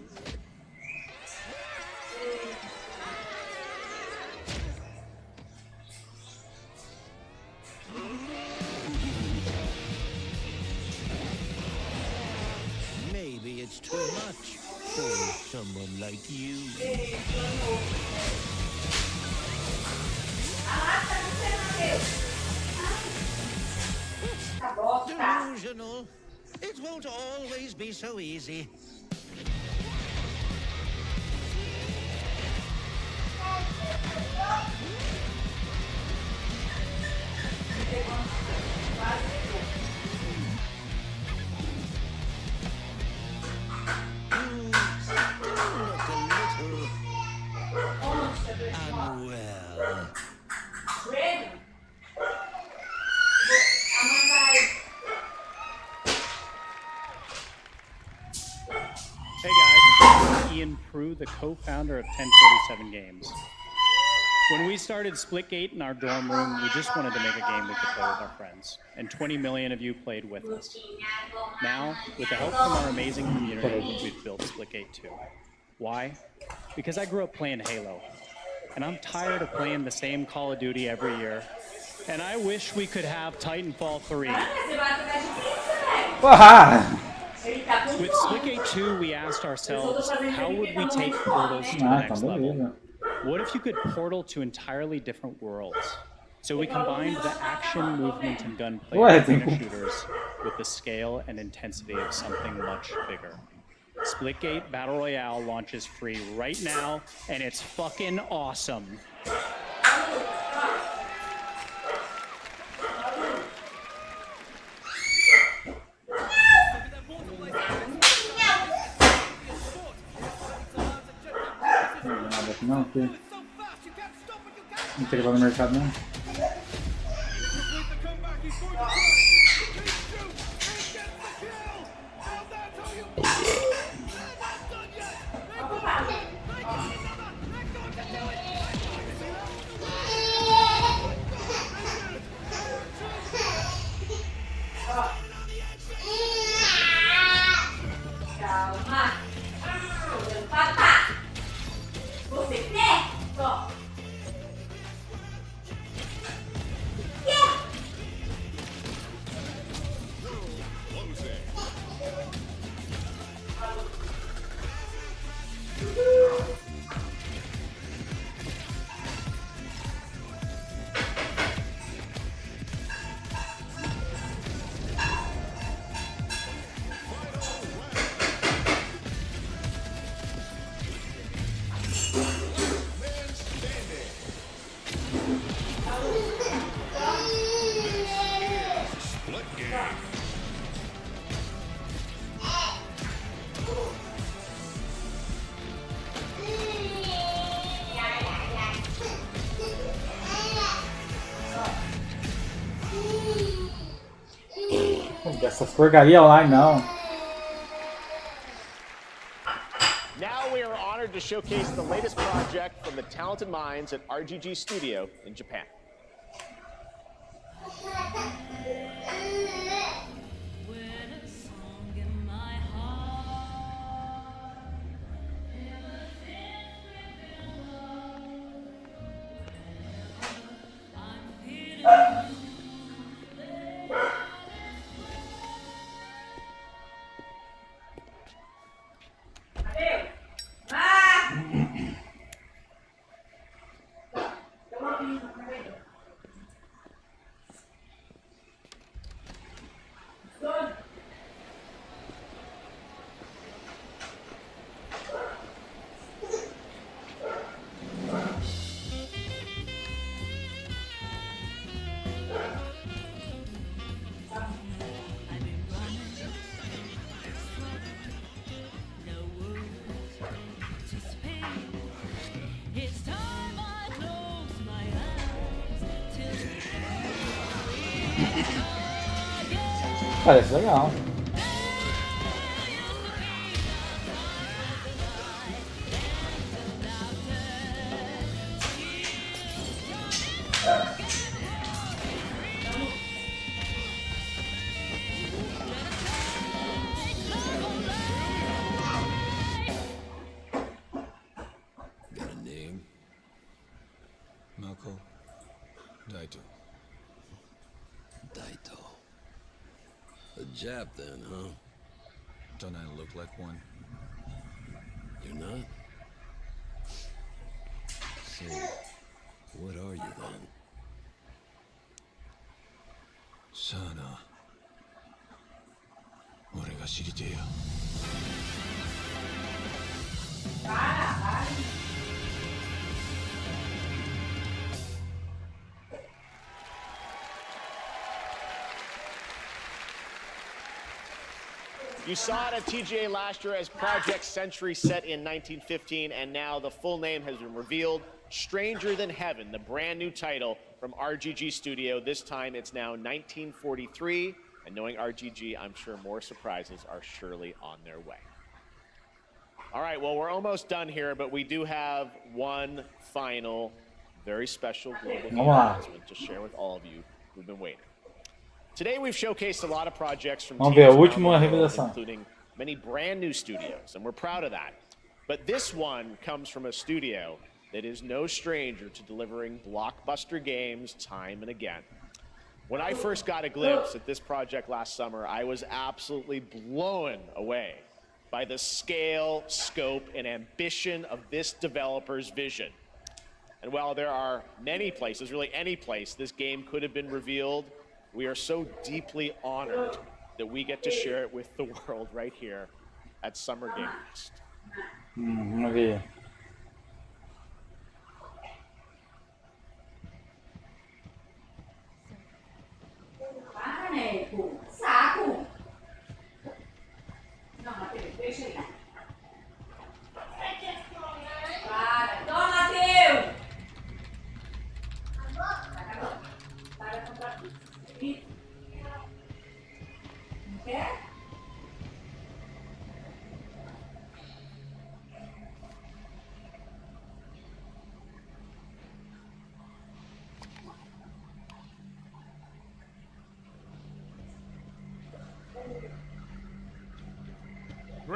Maybe it's too much for someone like you. Delusional. It won't always be so easy. Unwell. Hey guys, I'm Ian Prue, the co-founder of 1047 Games. When we started Splitgate in our dorm room, we just wanted to make a game we could play with our friends, and 20 million of you played with us. Now, with the help from our amazing community, we've built Splitgate 2. Why? Because I grew up playing Halo, and I'm tired of playing the same Call of Duty every year, and I wish we could have Titanfall 3. With Splitgate 2, we asked ourselves, how would we take portals to the next level? What if you could portal to entirely different worlds? So we combined the action, movement, and gunplay of arena shooters with the scale and intensity of something much bigger. Splitgate Battle Royale launches free right now, and it's fucking awesome. Não, aqui. Não tem que levar no mercado, não. Essas porcaria online não. Now we are honored to showcase the latest project from the talented minds at RGG Studio in Japan. Parece legal. Got a name? Mako Daito. Daito. A Jap then, huh? Don't I look like one? You're not? So, what are you then? Sana. 俺が知りてえよ。You saw it at TGA last year as Project Century set in 1915, and now the full name has been revealed. Stranger Than Heaven, the brand new title from RGG Studio. This time it's now 1943, and knowing RGG, I'm sure more surprises are surely on their way. All right, well, we're almost done here, but we do have one final, very special global announcement to share with all of you who've been waiting. Today we've showcased a lot of projects from teams around the world, including many brand new studios, and we're proud of that. But this one comes from a studio that is no stranger to delivering blockbuster games time and again. When I first got a glimpse at this project last summer, I was absolutely blown away by the scale, scope, and ambition of this developer's vision. And while there are many places, really any place, this game could have been revealed, we are so deeply honored that we get to share it with the world right here at Summer Game Fest. Vamos ver.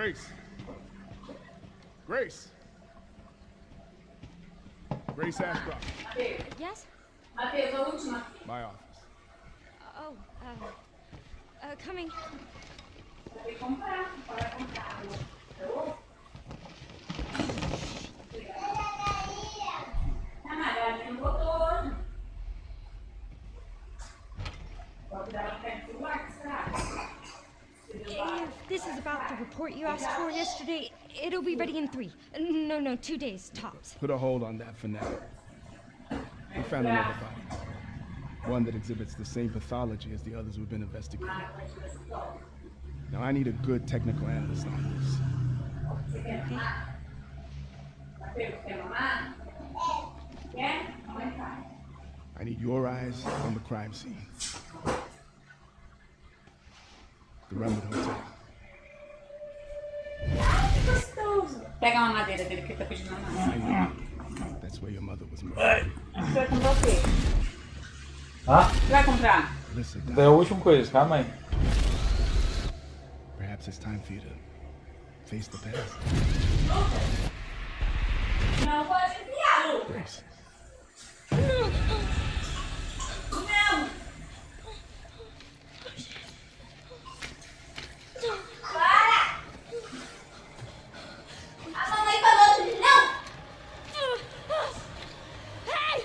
Grace. Grace. Grace Ashcroft. Yes? My office. Oh, coming. If this is about the report you asked for yesterday, it'll be ready in 3. No, 2 days, tops. Put a hold on that for now. We found another body. One that exhibits the same pathology as the others we've been investigating. Now I need a good technical analyst on this. I need your eyes on the crime scene. The Rumble Hotel. Pega uma madeira dele que ele tá pedindo uma madeira. That's where your mother was murdered. Vai comprar o quê? Ah? Você vai comprar? É a última coisa, calma aí. Perhaps it's time for you to face the past. Não pode enfiar, Lu. Grace. Não. Para! A mamãe falou não! Ei!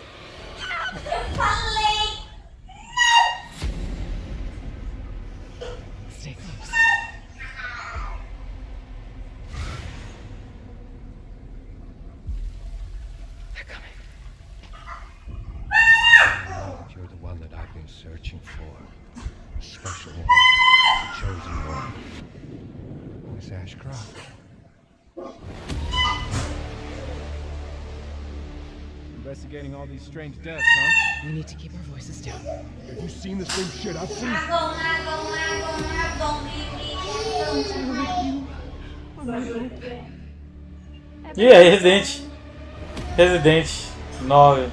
Eu falei não! Stay close. They're coming. You're the one that I've been searching for. A special one. The chosen one. Miss Ashcroft. Investigating all these strange deaths, huh? We need to keep our voices down. Have you seen the same shit I've seen? E aí, Resident? Resident 9.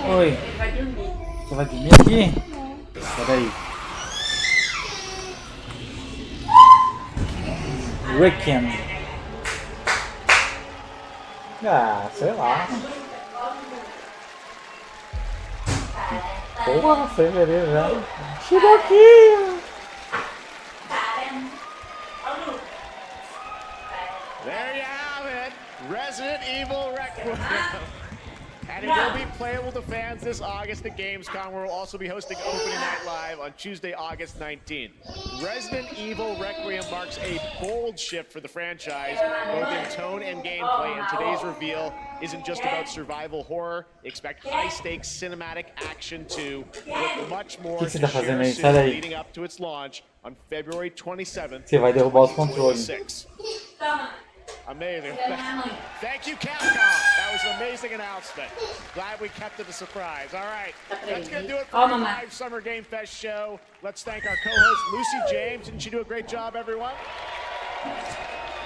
Oi. Você vai dormir aqui? Peraí. Weekend. Ah, sei lá. Porra, fevereiro já. Chegou aqui! There you have it, Resident Evil Requiem. And it will be playable to fans this August at Gamescom, where we'll also be hosting Opening Night Live on Tuesday, August 19th. Resident Evil Requiem marks a bold shift for the franchise, both in tone and gameplay, and today's reveal isn't just about survival horror. Expect high-stakes cinematic action too, with much more to share soon leading up to its launch on February 27th. Você vai derrubar os controles. Amazing. Thank you, Capcom. That was an amazing announcement. Glad we kept it a surprise. All right, that's going to do it for our live Summer Game Fest show. Let's thank our co-host, Lucy James. Didn't she do a great job, everyone?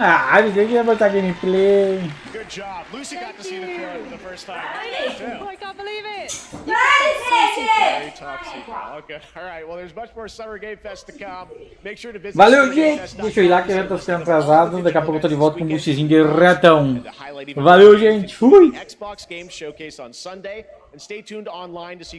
Ah, ninguém ia botar gameplay. Good job. Lucy got to see the trailer for the first time. Oh, I can't believe it. Very top secret. Okay. All right. Well, there's much more Summer Game Fest to come. Make sure to visit. Valeu, gente. Deixa eu ir lá que eu já tô ficando atrasado. Daqui a pouco eu tô de volta com um boostzinho de ratão. Valeu, gente. Fui. Xbox Game Showcase on Sunday, and stay tuned online to see